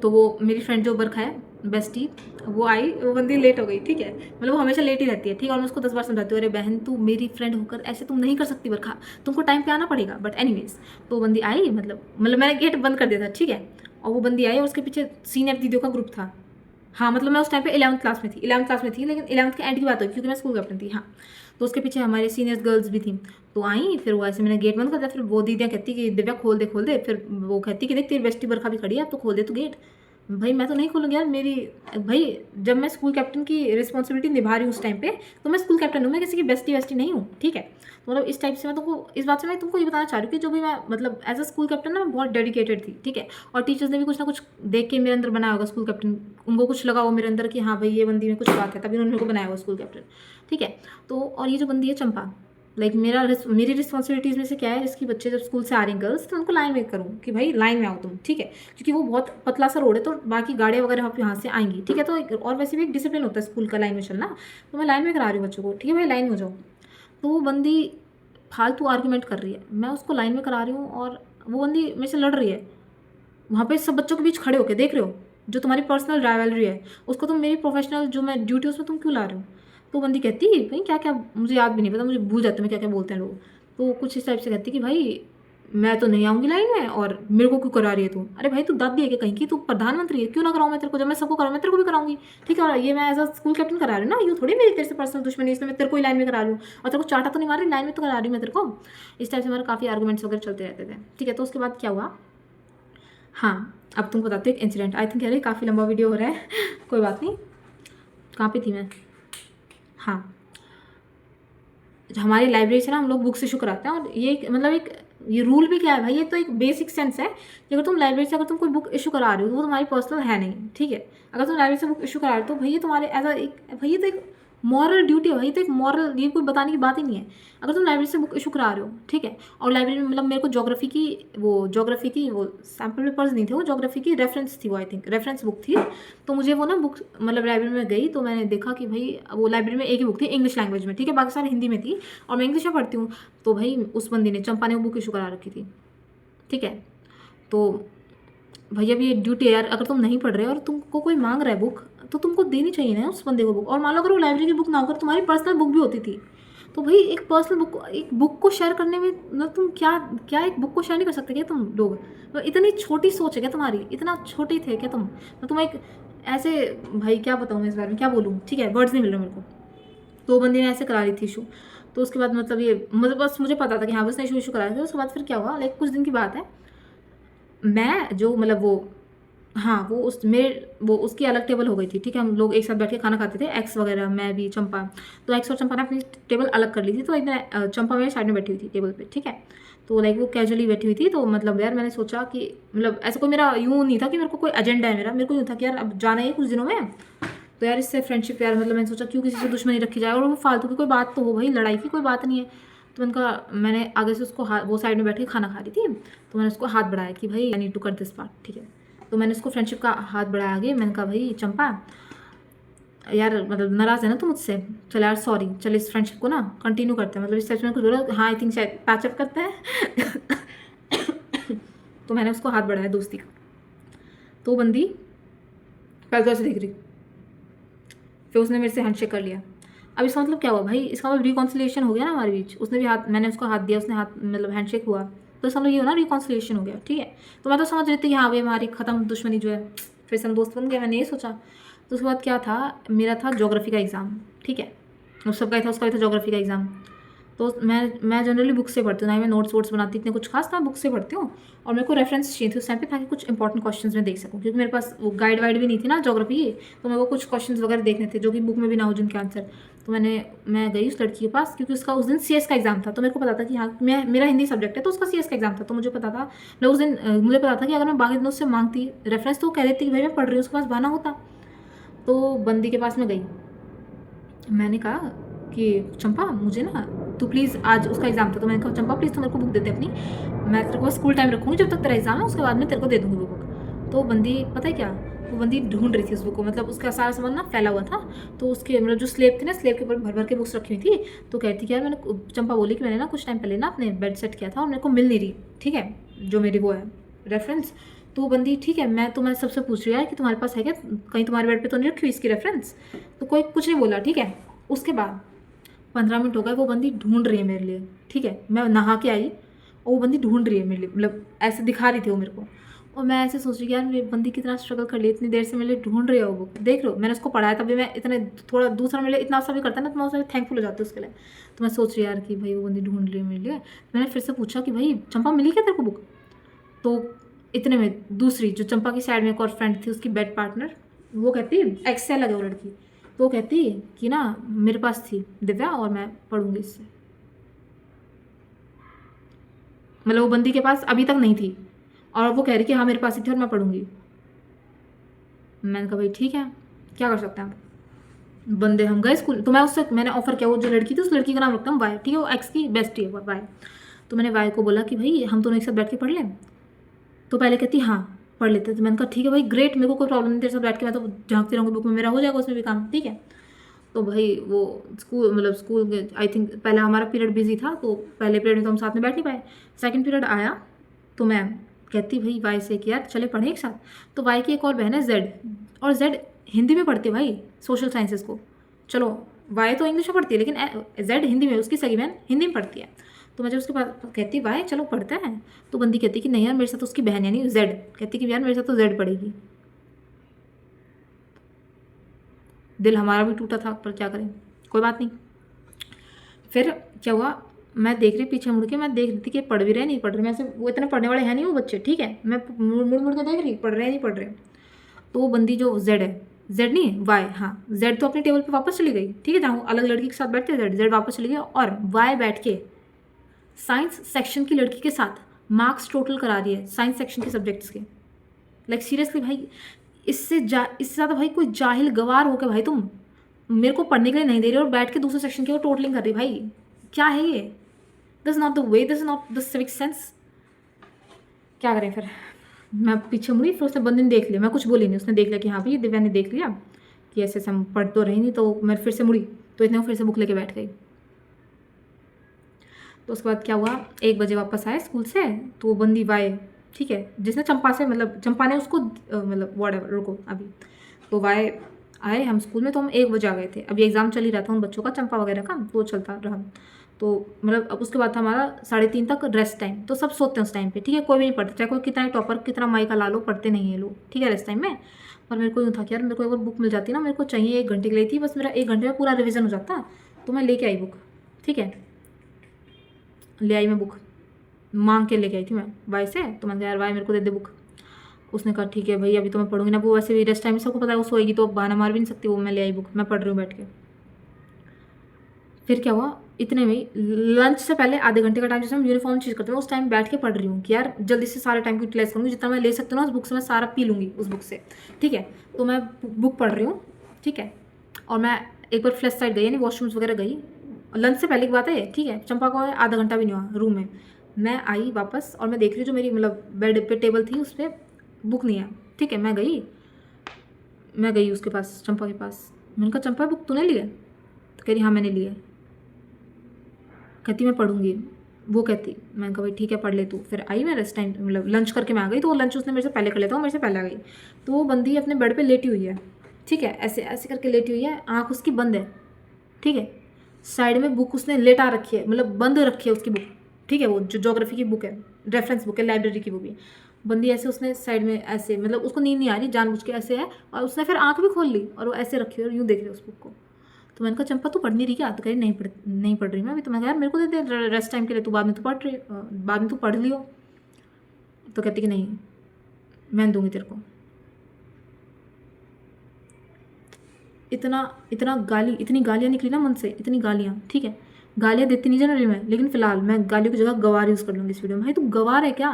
तो वो मेरी फ्रेंड जो बरखा है बेस्टी, वो आई, वो बंदी लेट हो गई, ठीक है, मतलब वो हमेशा लेट ही रहती है, ठीक है। और मैं उसको 10 बार समझाती हूँ, अरे बहन तू मेरी फ्रेंड होकर ऐसे तुम नहीं कर सकती बरखा, तुमको टाइम पे आना पड़ेगा। बट एनीवेज, तो वो बंदी आई, मतलब मैंने गेट बंद कर दिया था, ठीक है। और वो बंदी आई और उसके पीछे सीनियर दीदियों का ग्रुप था। हाँ, मतलब मैं उस टाइम पे 11th क्लास में थी, 11th क्लास में थी, लेकिन 11th के एंड की बात हुई क्योंकि मैं स्कूल कैप्टन थी, हाँ। तो उसके पीछे हमारे सीनियर्स गर्ल्स भी थी, तो आई, फिर वो ऐसे मैंने गेट बंद कर दिया। फिर वो दीदियाँ कहती कि दिव्या खोल दे खोल दे, फिर वो कहती कि देख तेरी बेस्टी बरखा भी खड़ी है, अब तो खोल दे तू गेट। भाई मैं तो नहीं खोलूँगी यार, मेरी भाई जब मैं स्कूल कैप्टन की रिस्पॉन्सिबिलिटी निभा रही हूँ उस टाइम पे, तो मैं स्कूल कैप्टन हूँ, मैं किसी की बेस्टी वेस्टी नहीं हूँ, ठीक है। तो मतलब इस टाइप से मैं तुमको, इस बात से मैं तुमको ये बताना चाह रही हूँ कि जो भी मैं मतलब एज अ स्कूल कैप्टन ना मैं बहुत डेडिकेटेड थी, ठीक है। और टीचर्स ने भी कुछ ना कुछ देख के मेरे अंदर बनाया होगा स्कूल कैप्टन, उनको कुछ लगा हो मेरे अंदर कि हाँ भाई ये बंदी में कुछ बात है, तभी उन्होंने मेरे को बनाया हुआ स्कूल कैप्टन, ठीक है। तो और ये जो बंदी है चंपा, लाइक मेरी रिस्पॉन्सिबिलिटीज़ में से क्या है, इसकी बच्चे जब स्कूल से आ रही हैं गर्ल्स, तो उनको लाइन में करूँ कि भाई लाइन में आओ तुम, ठीक है, क्योंकि वो बहुत पतला सा रोड है, तो बाकी गाड़ियाँ वगैरह यहाँ से आएंगी, ठीक है। तो और वैसे भी एक डिसिप्लिन होता है स्कूल का लाइन में चलना, तो मैं लाइन में करा रही हूँ बच्चों को, ठीक है भाई लाइन में हो जाओ। तो वो बंदी फालतू आर्ग्यूमेंट कर रही है, मैं उसको लाइन में करा रही हूँ और वो बंदी मेरे से लड़ रही है, वहाँ पे सब बच्चों के बीच खड़े होकर देख रहे हो, जो तुम्हारी पर्सनल राइवलरी है उसको तुम मेरी प्रोफेशनल जो मैं ड्यूटी उसमें तुम क्यों ला रहे हो। तो बंदी कहती भाई क्या क्या, मुझे याद भी नहीं पता, मुझे भूल जाते हैं क्या क्या बोलते हैं लोग। तो कुछ इस टाइप से कहती कि भाई मैं तो नहीं आऊँगी लाइन में और मेरे को क्यों करा रही है तू, अरे भाई तू दादी है कि कहीं की, तू प्रधानमंत्री है, क्यों ना कराऊँ मैं तेरे को, जब मैं सबको कराऊँ मैं तेरे को भी कराऊंगी, ठीक है। और ये मैं एज अ स्कूल कैप्टन करा रही हूँ ना, ये थोड़ी मेरी तेरे से पर्सनल दुश्मनी, इसलिए मैं तेरे को ही लाइन में करा रही हूँ, और तेरे को चाटा तो नहीं मार रही, लाइन में तो करा रही हूँ मैं तेरे को। इस टाइप से हमारे काफ़ी आर्गूमेंट्स वगैरह चलते रहते थे, ठीक है। तो उसके बाद क्या हुआ, हाँ, अब तुमको बताती हूँ एक इंसिडेंट। आई थिंक यार काफ़ी लंबा वीडियो हो रहा है कोई बात नहीं, कहाँ पे थी मैं, हाँ, हमारी लाइब्रेरी से ना हम लोग बुक्स इशू कराते हैं, और ये मतलब एक ये रूल भी क्या है भाई, ये तो एक बेसिक सेंस है कि अगर तुम लाइब्रेरी से अगर तुम कोई बुक इशू करा रहे हो तो वो तुम्हारी पर्सनल है नहीं, ठीक है। अगर तुम लाइब्रेरी से बुक इशू करा रहे हो तो भाई ये तुम्हारे एज अ एक भाई ये तो एक मॉरल ड्यूटी है भाई, तो एक मॉरल, ये कोई बताने की बात ही नहीं है। अगर तुम लाइब्रेरी से बुक इशू करा रहे हो, ठीक है, और लाइब्रेरी में मतलब मेरे को ज्योग्राफी की वो सैम्पल पेपर्स नहीं थे, वो ज्योग्राफी की रेफरेंस थी, वो आई थिंक रेफरेंस बुक थी। तो मुझे वो ना बुक मतलब लाइब्रेरी में गई तो मैंने देखा कि भाई वो लाइब्रेरी में एक ही बुक थी इंग्लिश लैंग्वेज में, ठीक है, बाकी सारी हिंदी में थी और मैं इंग्लिश में पढ़ती हूँ। तो भाई उस बंदी ने, चंपा ने, वो बुक इशू करा रखी थी, ठीक है। तो भैया भी ये ड्यूटी है यार, अगर तुम नहीं पढ़ रहे हो और तुमको कोई मांग रहा है बुक तो तुमको देनी चाहिए ना उस बंदे को बुक। और मान लो अगर वो लाइब्रेरी की बुक ना होकर तुम्हारी पर्सनल बुक भी होती थी, तो भाई एक पर्सनल बुक, एक बुक को शेयर करने में मतलब तुम क्या क्या एक बुक को शेयर नहीं कर सकते क्या तुम लोग, तो इतनी छोटी सोच है क्या तुम्हारी, इतना छोटे थे क्या तुम, तो तुम एक ऐसे, भाई क्या बताऊँ मैं इस बारे में, क्या बोलूँ, ठीक है, वर्ड्स नहीं मिल रहे मेरे को। तो वो बंदी ने ऐसे करा रही थी इशू। तो उसके बाद मतलब ये मतलब बस मुझे पता था कि हाँ बस ने इशू कराया था। उसके बाद फिर क्या हुआ, लाइक कुछ दिन की बात है, मैं जो मतलब वो, हाँ, वो उस मेरे वो उसकी अलग टेबल हो गई थी, ठीक है, हम लोग एक साथ बैठ के खाना खाते थे, एक्स वगैरह, मैं भी, चंपा। तो एक्स और चंपा ने अपनी टेबल अलग कर ली थी, तो एक दिन चंपा मेरे साइड में बैठी हुई थी टेबल पे, ठीक है। तो लाइक वो कैजुअली बैठी हुई थी, तो मतलब यार मैंने सोचा कि मतलब ऐसा कोई मेरा यूँ नहीं था कि मेरे को कोई एजेंडा है, मेरे को यूँ था कि यार अब जाना है कुछ दिनों में, तो यार इससे फ्रेंडशिप यार मतलब मैंने सोचा क्यों किसी से दुश्मनी रखी जाए, और वो फालतू की कोई बात तो हो भाई, लड़ाई की कोई बात नहीं है। तो मैंने कहा, मैंने आगे से उसको हाथ, वो साइड में बैठ के खाना खा रही थी, तो मैंने उसको हाथ बढ़ाया कि भाई I need to cut this part, ठीक है। तो मैंने उसको फ्रेंडशिप का हाथ बढ़ाया आगे, मैंने कहा भाई चंपा यार मतलब नाराज़ है ना तो मुझसे, चल यार सॉरी, चल इस फ्रेंडशिप को ना कंटिन्यू करते हैं, मतलब इस सच में कुछ बोला, हाँ आई थिंक शायद पैचअप करते हैं। तो मैंने उसको हाथ बढ़ाया दोस्ती का, तो वो बंदी पहले तो ऐसे देख रही, फिर उसने मेरे से हैंडशेक कर लिया। अब इसका मतलब क्या हुआ भाई, इसका मतलब रिकॉन्सिलिएशन हो गया ना हमारे बीच, उसने भी हाथ, मैंने उसको हाथ दिया, उसने हाथ, मतलब हैंडशेक हुआ, तो इसका मतलब ये हो ना रिकॉन्सिलिएशन हो गया, ठीक है। तो मैं तो समझ रही थी कि हाँ भाई हमारी खत्म दुश्मनी जो है, फिर से हम दोस्त बन गए, मैंने ये सोचा। तो उसके बाद क्या था, मेरा था ज्योग्राफी का एग्ज़ाम, ठीक है, उन सबका ही था, उसका भी था ज्योग्राफी का एग्ज़ाम। तो मैं जनरली बुक से पढ़ती हूँ, ना ही मैं नोट्स वोट्स बनाती इतने कुछ खास, ना बुक से पढ़ती हूँ। और मेरे को रेफरेंस चाहिए थी उस टाइम पे, ताकि कुछ इंपॉर्टेंट क्वेश्चंस मैं देख सकूँ, क्योंकि मेरे पास वो गाइड वाइड भी नहीं थी ना ज्योग्राफी की, तो मेरे को कुछ क्वेश्चंस वगैरह देखने थे जो कि बुक में भी ना हो जिनके आंसर। तो मैं गई उस लड़की के पास, क्योंकि उसका उस दिन सीएस का एग्जाम था, तो मेरे को पता था कि हाँ मेरा हिंदी सब्जेक्ट है, तो उसका सीएस का एग्जाम था, तो मुझे पता था, मैं उस दिन मुझे पता था कि अगर मैं बाकी दिनों से मांगती रेफरेंस, तो वो कह देती कि भाई मैं पढ़ रही हूँ, उसके पास बहाना होता। तो बंदी के पास मैं गई, मैंने कहा कि चंपा मुझे ना, तू प्लीज़, आज उसका एग्ज़ाम था, तो मैंने कहा चंपा प्लीज़ तू मेरे को बुक दे दे अपनी, मैं तेरे को स्कूल टाइम रखूँगी जब तक तेरा एग्ज़ाम है, उसके बाद में तेरे को दे दूँगी वो बुक। तो बंदी पता है क्या, वो बंदी ढूंढ रही थी उस बुक को, मतलब उसका सारा सामान ना फैला हुआ था, तो उसके मतलब जो स्लेब थी ना, स्लेब के ऊपर भर भर के बुक्स रखी हुई थी। तो कहती कि यार मैंने, चंपा बोली कि मैंने ना कुछ टाइम पहले ना अपने बेड सेट किया था और मेरे को मिल नहीं रही, ठीक है, जो मेरी वो है रेफरेंस। तो वो बंदी, ठीक है मैं तुम्हारे सबसे पूछ रही हूँ यार कि तुम्हारे पास है क्या, कहीं तुम्हारे बेड पे तो नहीं रखी हुई इसकी रेफरेंस। तो कोई कुछ नहीं बोला, ठीक है। उसके बाद 15 मिनट हो गए, वो बंदी ढूंढ रही है मेरे लिए, ठीक है, मैं नहा के आई और वो बंदी ढूंढ रही है मेरे लिए, मतलब ऐसे दिखा रही थी वो मेरे को। और मैं ऐसे सोच रही कि यार मेरी बंदी कितना स्ट्रगल कर ली, इतनी देर से मेरे लिए ढूंढ रही है वो बुक, देख लो मैंने उसको पढ़ाया, तभी मैं इतने थोड़ा दूसरा मेरे लिए इतना सा भी करता है ना, तो मैं उसमें थैंकफुल हो जाती हूँ उसके लिए। तो मैं सोच रही यार कि भाई वो बंदी ढूंढ रही है मेरे लिए। मैंने फिर से पूछा कि भाई चंपा मिली क्या तेरे को बुक। तो इतने में दूसरी जो चंपा की साइड में एक और फ्रेंड थी, उसकी बेड पार्टनर, वो कहती, एक्सेल लगे वो लड़की, तो वो कहती कि ना मेरे पास थी दिव्या और मैं पढ़ूंगी इससे, मतलब वो बंदी के पास अभी तक नहीं थी, और वो कह रही कि हाँ मेरे पास ही थी और मैं पढ़ूंगी। मैंने कहा भाई ठीक है, क्या कर सकते हैं। बंदे हम गए स्कूल, तो मैं उससे मैंने ऑफर किया, वो जो लड़की थी उस लड़की का नाम रखता हूँ वाई, ठीक है, वो एक्स की बेस्ट है वाई। तो मैंने वाई को बोला कि भाई हम दोनों एक साथ बैठ के पढ़ लें। तो पहले कहती हाँ पढ़ लेते, तो मैंने कहा ठीक है भाई ग्रेट, मेरे को कोई प्रॉब्लम नहीं, तेरे साथ बैठ के मैं तो झांकती रहूँगी बुक में, मेरा हो जाएगा उसमें भी काम, ठीक है। तो भाई वो स्कूल, मतलब स्कूल के आई थिंक पहला हमारा पीरियड बिजी था, तो पहले पीरियड में तो हम साथ में बैठ नहीं पाए। सेकंड पीरियड आया तो मैं कहती भाई वाई से कि यार चले पढ़े एक साथ। तो वाई की एक और बहन है जेड, और जेड हिंदी में पढ़ती है भाई सोशल साइंसेस को, चलो वाई तो इंग्लिश में पढ़ती है, लेकिन जेड हिंदी में, उसकी सगी बहन हिंदी में पढ़ती है। तो मैं जब उसके पास कहती वाई चलो पढ़ते हैं, तो बंदी कहती कि नहीं यार मेरे साथ तो उसकी बहन, यानी जेड कहती कि यार मेरे साथ तो जेड पढ़ेगी। दिल हमारा भी टूटा था, पर क्या करें, कोई बात नहीं। फिर क्या हुआ, मैं देख रही पीछे मुड़ के, मैं देख रही थी कि पढ़ भी रहे नहीं पढ़ रहे, मैं से वो इतने पढ़ने वाले हैं नहीं वो बच्चे, ठीक है, मैं मुड़ मुड़ के देख रही पढ़ रहे नहीं पढ़ रहे। तो वो बंदी जो जेड है, जेड नहीं वाई, हाँ जेड तो अपनी टेबल पे वापस चली गई, ठीक है, जहाँ अलग लड़की के साथ बैठते जेड, जेड वापस चली गई, और वाई बैठ के साइंस सेक्शन की लड़की के साथ मार्क्स टोटल करा रही है साइंस सेक्शन के सब्जेक्ट्स के। लाइक सीरियसली भाई, इससे ज़्यादा भाई कोई जाहिल गवार हो के भाई तुम मेरे को पढ़ने के लिए नहीं दे रही और बैठ के दूसरे सेक्शन की वो टोटलिंग कर रही, भाई क्या है ये, this is not the way, this is not the civic sense. क्या करें फिर, मैं पीछे मुड़ी, फिर उसने बंदे ने देख लिया, मैं कुछ बोली नहीं, उसने देख लिया कि हाँ भाई दिव्या ने देख लिया कि ऐसे हम पढ़ तो रही नहीं, तो मैं फिर से मुड़ी, तो इतने वो फिर से बुक लेके बैठ गई। तो उसके बाद क्या हुआ, 1 बजे वापस आए स्कूल से, तो वो बंदी वाई, ठीक है, जिसने चंपा से, मतलब चंपा ने उसको मतलब वॉट रुको अभी, तो वाई आए हम स्कूल में, तो हम 1 बजे आ गए थे, अभी एग्ज़ाम चल ही रहा था उन बच्चों का चंपा वगैरह का, तो वो चलता रहा। तो मतलब अब उसके बाद था हमारा 3:30 तक रेस्ट टाइम, तो सब सोते हैं उस टाइम पे, ठीक है, कोई भी नहीं पढ़ता, चाहे कोई कितना ही टॉपर कितना माई का ला लो, पढ़ते नहीं है लोग, ठीक है, रेस्ट टाइम में। पर मेरे को यूँ था कि यार मेरे को एक बार बुक मिल जाती ना, मेरे को चाहिए 1 घंटे के लिए थी बस, मेरा 1 घंटे में पूरा रिविजन हो जाता, तो मैं लेके आई बुक, ठीक है, ले आई मैं बुक, मांग के लेके आई थी मैं भाई से, तो मैंने कहा यार भाई मेरे को दे दे बुक। उसने कहा ठीक है भाई अभी तो मैं पढ़ूंगी ना, वो वैसे भी रेस्ट टाइम में सबको पता है वो सोएगी, तो बहाना मार भी नहीं सकती, वो मैं ले आई बुक, मैं पढ़ रही हूँ बैठ के। फिर क्या हुआ, इतने में ही लंच से पहले आधे घंटे का टाइम जैसे हम यूनिफॉर्म चेंज करते हैं उस टाइम बैठ के पढ़ रही हूँ कि यार जल्दी से सारे टाइम को यूटिलाइज करूँगी, जितना मैं ले सकती हूँ ना उस बुक से मैं सारा पी लूँगी उस बुक से। ठीक है, तो मैं बुक पढ़ रही हूँ। ठीक है, और मैं एक बार फ्लैश साइड गई, यानी वॉशरूम्स वगैरह गई, लंच से पहले की बात है। ठीक है, चंपा को आधा घंटा भी नहीं हुआ रूम में, मैं आई वापस और मैं देख रही हूँ जो मेरी मतलब बेड पे टेबल थी उस पर बुक नहीं है। ठीक है, मैं गई उसके पास, चंपा के पास। मैंने कहा चंपा बुक तूने ली है? तो कह रही हाँ मैंने ली है। कहती मैं पढ़ूंगी। वो कहती, मैंने कहा भाई ठीक है पढ़ ले तू। फिर आई मैं रेस्ट टाइम मतलब लंच करके मैं आ गई, तो वो लंच उसने मेरे से पहले कर लेता, वो मेरे से पहले आ गई। तो वो बंदी अपने बेड पे लेटी हुई है। ठीक है, ऐसे ऐसे करके लेटी हुई है, आँख उसकी बंद है। ठीक है, साइड में बुक उसने लेटा रखी है, मतलब बंद रखी है उसकी बुक। ठीक है, वो जो ज्योग्राफी की बुक है, रेफरेंस बुक है, लाइब्रेरी की वो भी। बंदी ऐसे उसने साइड में ऐसे, मतलब उसको नींद नहीं आ रही, जानबूझ के ऐसे है, और उसने फिर आँख भी खोल ली और वो ऐसे रखी है और यूँ देख रही है उस बुक को। तो मैंने कहा चंपा तू पढ़ नहीं रही क्या? तो कह रही नहीं पढ़ रही मैं अभी। तो मैं कहा यार मेरे को दे दे रेस्ट टाइम के लिए, तू बाद में तो पढ़ रही, बाद में तू पढ़ लियो। तो कहती कि नहीं मैं दूंगी तेरे को। इतना इतना गाली, इतनी गालियाँ निकली ना मन से, इतनी गालियाँ। ठीक है, गालियाँ देती नहीं जनरली मैं, लेकिन फिलहाल मैं गालियों की जगह गवार यूज़ कर लूँगी इस वीडियो में। भाई तू गवार है क्या?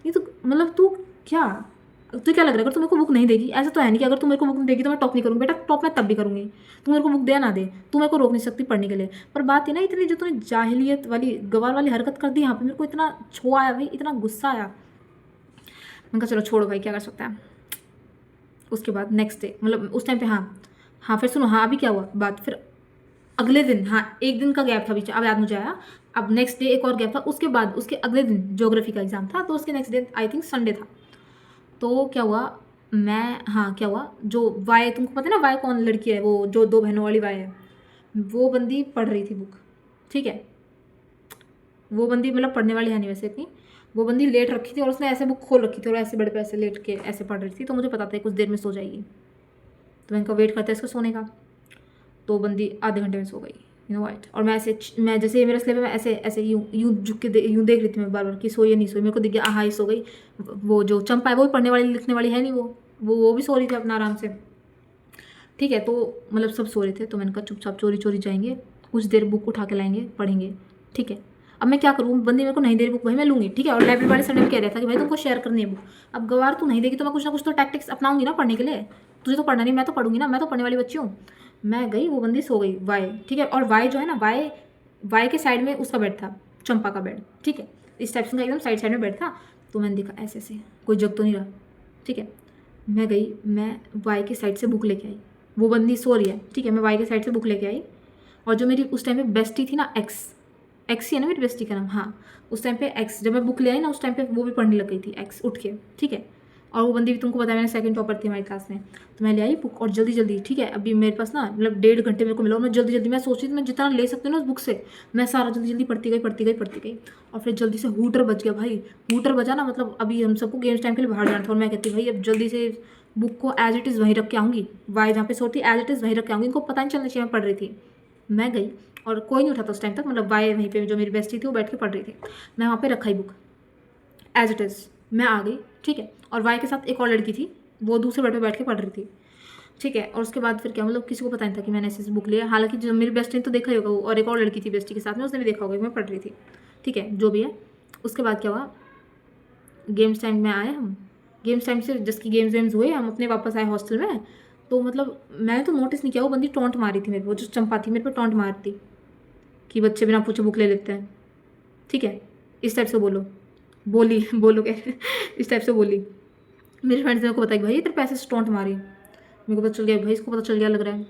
ये तो मतलब तू क्या, तुझे क्या लग रहा है अगर तू मेरे को बुक नहीं देगी? ऐसा तो है नहीं कि अगर तू मेरे को बुक देगी तो मैं टॉप नहीं करूँगी। बेटा टॉप मैं तब भी करूँगी, तू मेरे को बुक दे या ना दे, तू मेरे को रोक नहीं सकती पढ़ने के लिए। पर बात ये ना, इतनी जो तूने जाहिलियत वाली गवार वाली हरकत कर दी यहाँ पे, मेरे को इतना छो आया भाई, इतना गुस्सा आया। मैंने कहा चलो छोड़ो भाई क्या कर सकता है। उसके बाद नेक्स्ट डे मतलब उस टाइम पे, हाँ फिर सुनो, हाँ अभी क्या हुआ बात। फिर अगले दिन, हाँ एक दिन का गैप था बीच, अब याद मुझे आया। अब नेक्स्ट डे एक और गैप था, उसके बाद उसके अगले दिन ज्योग्राफी का एग्जाम था, तो उसके next day I think Sunday था। तो क्या हुआ, मैं, हाँ क्या हुआ, जो वाई, तुमको पता है ना वाई कौन लड़की है, वो जो दो बहनों वाली वाई है, वो बंदी पढ़ रही थी बुक। ठीक है, वो बंदी मतलब पढ़ने वाली है नहीं वैसे इतनी। वो बंदी लेट रखी थी और उसने ऐसे बुक खोल रखी थी और ऐसे बेड पे ऐसे लेट के ऐसे पढ़ रही थी। तो मुझे पता था कुछ देर में सो जाएगी, तो मैंने कहा वेट करते हैं इसको सोने का। तो बंदी आधे घंटे में सो गई, यू नो वाइट। और मैं ऐसे, मैं जैसे ये मेरा स्लेब है, मैं ऐसे ऐसे यूँ यूँ झुक के यूँ देख रही थी मैं बार बार कि सोई या नहीं सोई। मेरे को दिख गया हाँ ये सो गई। वो जो चंपा है वो भी पढ़ने वाली लिखने वाली है नहीं, वो भी सो रही थी अपना आराम से। ठीक है, तो मतलब सब सो रहे थे, तो मैंने कहा चुपचाप चोरी चोरी जाएंगे, कुछ देर बुक उठा के लाएंगे पढ़ेंगे। ठीक है, अब मैं क्या करूँ, बंदी मेरे को नहीं दे रही बुक, भाई मैं लूँगी। ठीक है, और लाइब्रेरी वाले सर ने भी कह रहा था कि भाई तुमको शेयर करनी है बुक। अब गवार तू नहीं देगी तो मैं कुछ ना कुछ तो टैक्टिक्स अपनाऊंगी ना पढ़ने के लिए। तुझे तो पढ़ना नहीं, मैं तो पढ़ूंगी ना, मैं तो पढ़ने वाली बच्ची हूँ। मैं गई, वो बंदी सो गई वाई। ठीक है, और वाई जो है ना, वाई के साइड में उसका बेड था, चंपा का बेड। ठीक है, इस टाइप से एकदम साइड साइड में बेड था। तो मैंने देखा ऐसे ऐसे कोई जग तो नहीं रहा। ठीक है, मैं गई, मैं वाई के साइड से बुक लेके आई, वो बंदी सो रही है। ठीक है, मैं वाई के साइड से बुक लेके आई, और जो मेरी उस टाइम पे बेस्टी थी ना, एक्स एक्स ही है ना मेरी बेस्टी का नाम, हाँ उस टाइम पे एक्स, जब मैं बुक ले आई ना उस टाइम पे वो भी पढ़ने लग गई थी एक्स उठ के। ठीक है, और वो बंदी भी तुमको पता है मैंने सेकंड टॉपर थी हमारी क्लास में। तो मैं ले आई बुक और जल्दी जल्दी, ठीक है अभी मेरे पास ना मतलब 1.5 घंटे मेरे को मिला, और मैं जल्दी जल्दी मैं सोच रही थी मैं जितना ले सकती हूँ ना उस बुक से, मैं सारा जल्दी जल्दी पढ़ती गई। और फिर जल्दी से हूटर बज गया भाई, हूटर बजा ना, मतलब अभी हम सबको गेम्स टाइम के लिए बाहर जाना था, और मैं कहती भाई अब जल्दी से बुक को एज इट इज़ वहीं रख के आऊँगी, वाई जहाँ पे सोती एज इट इज़ वहीं रख के आऊँगी, इनको पता नहीं चलना चाहिए मैं पढ़ रही थी। मैं गई और कोई नहीं उठा था उस टाइम तक, मतलब वाई वहीं पे जो मेरी बेस्टी थी वो बैठ के पढ़ रही थी, मैं वहाँ पे रखा ही बुक एज इट इज़, मैं आ गई। ठीक है, और वाई के साथ एक और लड़की थी, वो दूसरे बेड पे बैठ के पढ़ रही थी। ठीक है, और उसके बाद फिर क्या, मतलब किसी को पता नहीं था कि मैंने ऐसे बुक लिया, हालांकि जो मेरी बेस्ट ने तो देखा ही होगा वो, और एक और लड़की थी बेस्टी के साथ में, उसने भी देखा होगा कि मैं पढ़ रही थी। ठीक है, जो भी है। उसके बाद क्या हुआ, गेम्स टाइम में आए हम, गेम्स टाइम से जिसकी गेम्स वेम्स हुए हम अपने वापस आए हॉस्टल में। तो मतलब मैंने तो नोटिस नहीं किया, वो बंदी टॉन्ट मारी थी मेरे पे, वो जो चंपा थी मेरे पे टॉन्ट मारती कि बच्चे बिना पूछे बुक ले लेते हैं। ठीक है, इस टाइप से बोलो क्या इस टाइप से बोली। मेरे फ्रेंड्स ने मेरे को बताया कि भाई तेरे पैसे से टॉन्ट मारी, मेरे को पता चल गया भाई, इसको पता चल गया लग रहा है।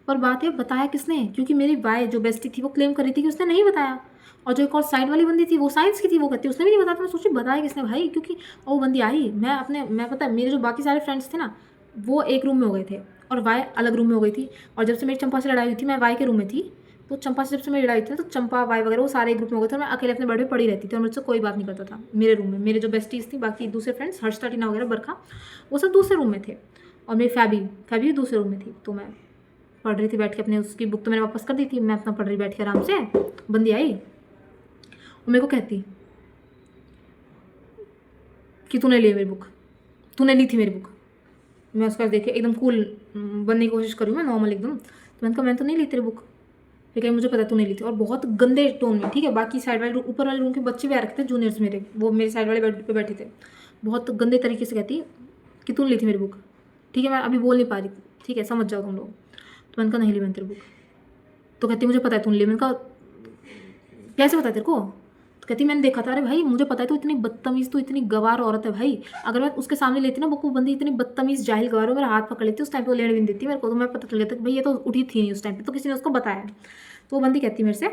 पर बात है बताया किसने, क्योंकि मेरी बाय जो बेस्टी थी वो क्लेम कर रही थी कि उसने नहीं बताया, और जो एक और साइड वाली बंदी थी वो साइंस की थी, वो कहती उसने भी नहीं बताया। तो मैं सोची बताया किसने भाई, क्योंकि वो बंदी आई, मैं पता है मेरे जो बाकी सारे फ्रेंड्स थे ना वो एक रूम में हो गए थे और वाई अलग रूम में हो गई थी। और जब से मेरी चंपा से लड़ाई हुई थी मैं वाई के रूम में थी, तो चंपा से जब से मेरी लड़ाई थी ना, तो चंपा वाई वगैरह वो सारे ग्रुप में हो गए थे, और मैं अकेले अपने बेड पे पड़ी रहती थी और मुझसे कोई बात नहीं करता था मेरे रूम में। मेरे जो बेस्टीज थी बाकी दूसरे फ्रेंड्स हर्षता टीना वगैरह बरखा, वो सब दूसरे रूम में थे, और मेरी फैबी भी दूसरे रूम में थी। तो मैं पढ़ रही थी बैठ के अपने, उसकी बुक तो मैंने वापस कर दी थी, मैं अपना पढ़ रही बैठ के आराम से। बंदी आई और मेरे को कहती कि तूने ली मेरी बुक, तूने ली थी मेरी बुक। मैं उसका देखे एकदम कूल बनने की कोशिश करूँ मैं, नॉर्मल एकदम। तो मैंने कहा मैंने तो नहीं ली तेरी बुक। फिर कहीं मुझे पता है तूने ली थी, और बहुत गंदे टोन में, ठीक है। बाकी साइड वाले ऊपर वाले रूम के बच्चे भी आ रखे थे, जूनियर्स मेरे, वो मेरे साइड वाले बेड पे बैठे थे, बहुत गंदे तरीके से कहती कि तूने ली थी मेरी बुक, ठीक है। मैं अभी बोल नहीं पा रही थी, ठीक है, समझ जाओ तुम लोग। तो मैंने कहा नहीं ली मैंने तेरी बुक। तो कहती मुझे पता है तूने ली। मैंने कहा कैसे पता है तेरे को? तो कहती मैंने देखा था। अरे भाई मुझे पता है, तू इतनी बदतमीज़, तू इतनी गवार औरत है भाई। अगर मैं उसके सामने लेती ना बुक, वो बंदी इतनी बदतमीज़ जाहिल गवार हो, मेरा हाथ पकड़ लेती उस टाइम पे, वो लेने भी नहीं देती मेरे को। तो मैं पता चल गया था कि भाई ये तो उठी थी नहीं उस टाइम पे, तो किसी ने उसको बताया। तो वो बंदी कहती मेरे से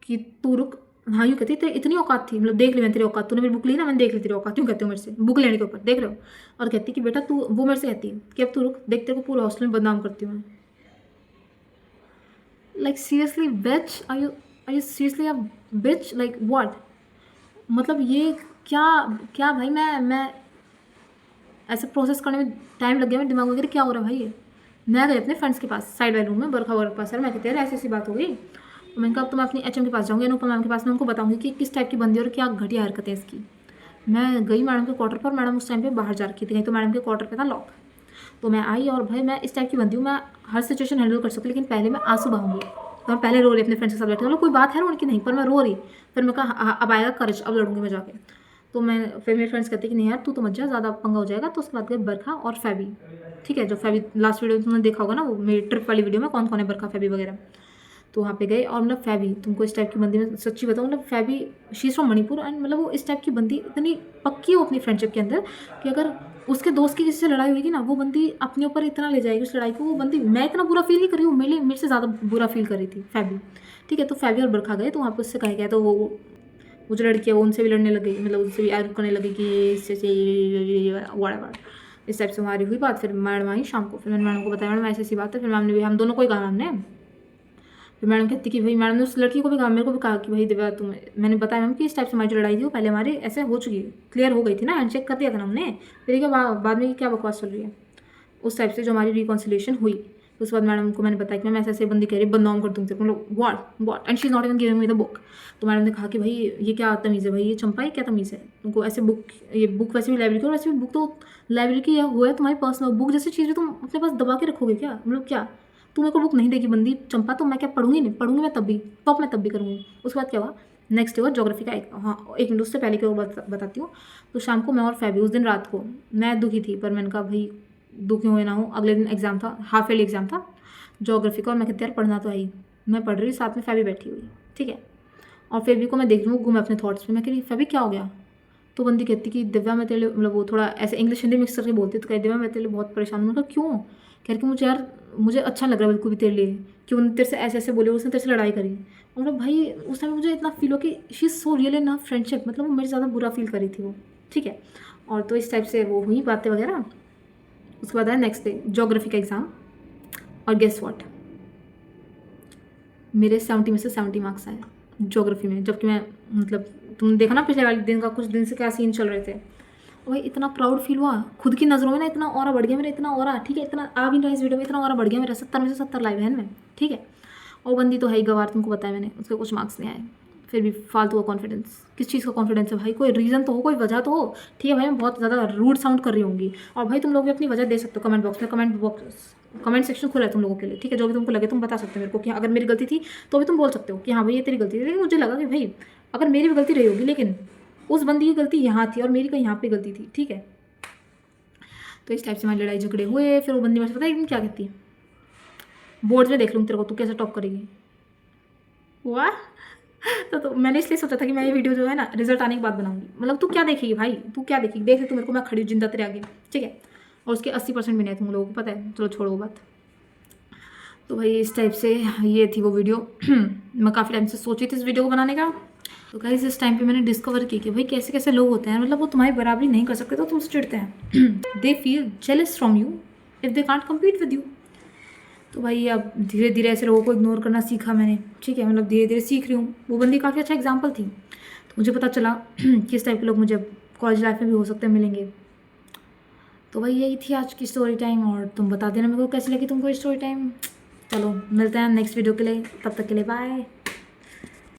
कि तू रुक। हाँ यूँ कहती, तेरी इतनी औकात थी, मतलब देख ली मैंने तेरी औकात, तूने मेरी बुक ली ना, मैंने देख ली तेरी औकात, क्यों कहते हो मेरे से बुक लेने के ऊपर, देख रहे हो। और कहती कि बेटा तू, वो मेरे से कहती कि अब तू रुक, देख तेरे को पूरे हॉस्टल में बदनाम करती हूँ मैं। Like seriously bitch, are you seriously a bitch, like what? मतलब ये क्या, क्या भाई, मैं ऐसे प्रोसेस करने में टाइम लग गया, मेरे दिमाग वगैरह क्या हो रहा है भाई ये। मैं गई अपने फ्रेंड्स के पास, साइड वाले रूम में, बरखा वर्क पास, मैं कहती यार ऐसी ऐसी बात हो गई। तो मैंने कहा अब तो मैं अपनी एचएम के पास जाऊँगी, अनुपमा मैम के पास, मैं उनको बताऊँगी कि किस टाइप की बंदी है और क्या घटिया हरकतें इसकी। मैं गई मैडम के क्वार्टर पर, मैडम उस टाइम पे बाहर जा रखी थी, तो मैडम के क्वार्टर पे था लॉक। तो मैं आई, और भाई मैं इस टाइप की बंदी हूँ, मैं हर सिचुएशन हैंडल कर सकती हूँ, लेकिन पहले मैं आंसू बहाऊंगी। तो मैं पहले रो रही अपने फ्रेंड्स के साथ बैठे, मतलब कोई बात है रोने की नहीं, पर मैं रो रही। फिर मैं कहा अब आएगा करेज, अब लड़ूंगी मैं जाके। तो मैं फिर मेरे फ्रेंड्स कहते कि नहीं यार तू तो मत जा, ज़्यादा पंगा हो जाएगा। तो उसके बाद गए बरखा और फैबी, ठीक है, जो फैबी लास्ट वीडियो में तुमने देखा होगा ना, वो मेरी ट्रिप वाली वीडियो में कौन कौन है, बरखा फैबी वगैरह। तो वहाँ पे गए, और मतलब फैबी, तुमको इस टाइप की बंदी में सच्ची बताऊँ, मतलब Fabi she is from Manipur, and मतलब वो इस टाइप की बंदी इतनी पक्की हो अपनी फ्रेंडशिप के अंदर कि अगर उसके दोस्त की किसी से लड़ाई होगी ना, वो बंदी अपने ऊपर इतना ले जाएगी उस लड़ाई को। वो बंदी, मैं इतना बुरा फील नहीं कर रही हूँ, मेरे से ज़्यादा बुरा फील कर रही थी फैबी, ठीक है। तो फैबी और बरखा गए, तो वहाँ पर उससे कहा गया, तो वो जो लड़की है वो उनसे भी लड़ने लग गई, मतलब उनसे भी आर्ग्यू करने लगी कि इससे वड़ेवर, इस टाइप से हमारी हुई बात। फिर मैडम आई शाम को, फिर मैंने मैडम को बताया मैडम ऐसी ऐसी बात है। फिर मैम ने भी, हम दोनों को ही कहा मैम ने। फिर मैडम कहती कि भाई, मैडम ने उस लड़की को भी कहा, मेरे को भी कहा कि भाई दिव्या तुम, मैंने बताया मैम कि इस टाइप से हमारी जो लड़ाई थी वो पहले हमारी ऐसे हो चुकी है, क्लियर हो गई थी ना, हैंडशेक कर दिया था ना हमने, फिर क्या बाद में क्या बकवास चल रही है, उस टाइप से जो हमारी रिकॉन्सिलेशन हुई। तो उसके बाद मैडम को मैंने बताया कि मैम ऐसे ऐसे बंदी कह रही बदनाम कर दूँ तेरे को, मतलब what and she is not even giving me the book. तो मैडम ने कहा कि भाई ये क्या तमीज़ है भाई, ये चंपा है, क्या तमीज़ है तुमको ऐसे बुक, ये बुक वैसे भी लाइब्रेरी की, और वैसे भी बुक तो लाइब्रेरी की हुआ है तुम्हारी पर्सनल बुक जैसी चीज़ तुम अपने पास दबा के रखोगे क्या, मतलब क्या तू मेरे को बुक नहीं देगी बंदी चंपा, तो मैं क्या पढ़ूंगी, नहीं पढ़ूंगी मैं तब भी, टॉप मैं तब भी करूँगी। उसके बाद क्या हुआ, नेक्स्ट डे हुआ जोग्राफी का, एक मिनट उससे पहले की वो बताती हूँ। तो शाम को मैं और फैबी, उस दिन रात को मैं दुखी थी, पर मैंने कहा भाई दुखी हुए ना हो, अगले दिन एग्जाम था, हाफ ईयरली एग्जाम था जोग्राफी का, और मैं कहती यार पढ़ना तो आई, मैं पढ़ रही हूँ, साथ में फैबी बैठी हुई, ठीक है। और फैबी को मैं देख रही हूँ घूमे अपने थॉट्स में, मैं कह रही फैबी क्या हो गया। तो बंदी कहती कि दिव्या मैं तेरे लिए, मतलब वो थोड़ा ऐसे इंग्लिश हिंदी मिक्स करके बोलती, तो कह दिव्या मैं तेरे लिए बहुत परेशान हूँ। मतलब क्यों? कह रही कि मुझे यार, मुझे अच्छा लग रहा है बिल्कुल भी तेरे लिए, कि उन्होंने तेरे से ऐसे ऐसे बोले, उसने तेरे से लड़ाई करी। मतलब भाई उस टाइम मुझे इतना फील हो कि she is so real in friendship, मतलब वो मेरे ज़्यादा बुरा फील कर रही थी वो, ठीक है। और तो इस टाइप से वो हुई बातें वगैरह। उसके बाद आया नेक्स्ट डे जोग्राफी का एग्ज़ाम, और गेस व्हाट, मेरे 70 में से 70 मार्क्स आए ज्योग्राफी में, जबकि मैं, मतलब तुमने देखा ना पिछले वाले दिन का, कुछ दिन से क्या सीन चल रहे थे। और भाई इतना प्राउड फील हुआ खुद की नज़रों में ना, इतना ऑरा बढ़ गया मेरा, इतना ऑरा, ठीक है, इतना आ भी नहीं रहा इस वीडियो में, इतना ऑरा बढ़ गया मेरा, 70 में से 70 लाइव है में, ठीक है। और बंदी तो है ही गवार, तुमको बताया मैंने, उसके कुछ मार्क्स नहीं आए, फिर भी फालतू का कॉन्फिडेंस, किस चीज़ का कॉन्फिडेंस है भाई, कोई रीज़न तो हो, कोई वजह तो हो, ठीक है भाई। मैं बहुत ज़्यादा रूड साउंड कर रही होंगी, और भाई तुम लोग भी अपनी वजह दे सकते हो कमेंट बॉक्स में, कमेंट सेक्शन खुला है तुम लोगों के लिए, ठीक है। जो भी तुमको लगे तुम बता सकते हो मेरे को, कि अगर मेरी गलती थी तो भी तुम बोल सकते हो कि हाँ भाई ये तेरी गलती थी। लेकिन मुझे लगा कि भाई अगर मेरी भी गलती रही होगी, लेकिन उस बंदी की गलती यहाँ थी और मेरी का यहाँ पे गलती थी, ठीक है। तो इस टाइप से हमारी लड़ाई झगड़े हुए। फिर वो बंदी मेरे से पता है एकदम क्या कहती है, बोर्ड में देख लूँगी तेरे को, तू कैसे टॉप करेगी। वाह। तो मैंने इसलिए सोचा था कि मैं ये वीडियो जो है ना रिजल्ट आने के बाद बनाऊंगी। मतलब तू क्या देखेगी भाई, तू क्या देखेगी, देख ले तू मेरे को, मैं खड़ी हूँ जिंदा तेरे आगे, ठीक है। और उसके 80% भी नहीं है, तुम लोगों को पता है, चलो छोड़ो वो बात। तो भाई इस टाइप से ये थी वो वीडियो। मैं काफ़ी टाइम से सोची थी इस वीडियो को बनाने का। तो गाइस इस टाइम पे मैंने डिस्कवर की कि भाई कैसे कैसे लोग होते हैं, मतलब वो तुम्हारी बराबरी नहीं कर सकते तो तुमसे चिढ़ते हैं। They feel jealous from you if they can't compete with you. तो भाई अब धीरे धीरे ऐसे लोगों को इग्नोर करना सीखा मैंने, ठीक है, मतलब धीरे धीरे सीख रही हूँ। वो बंदी काफ़ी अच्छा एग्जाम्पल थी, तो मुझे पता चला किस टाइप के लोग मुझे कॉलेज लाइफ में भी हो सकते हैं मिलेंगे। तो भाई यही थी आज की स्टोरी टाइम, और तुम बता देना मेरे को कैसी लगी तुमको स्टोरी टाइम। चलो मिलते हैं नेक्स्ट वीडियो के लिए, तब तक के लिए बाय।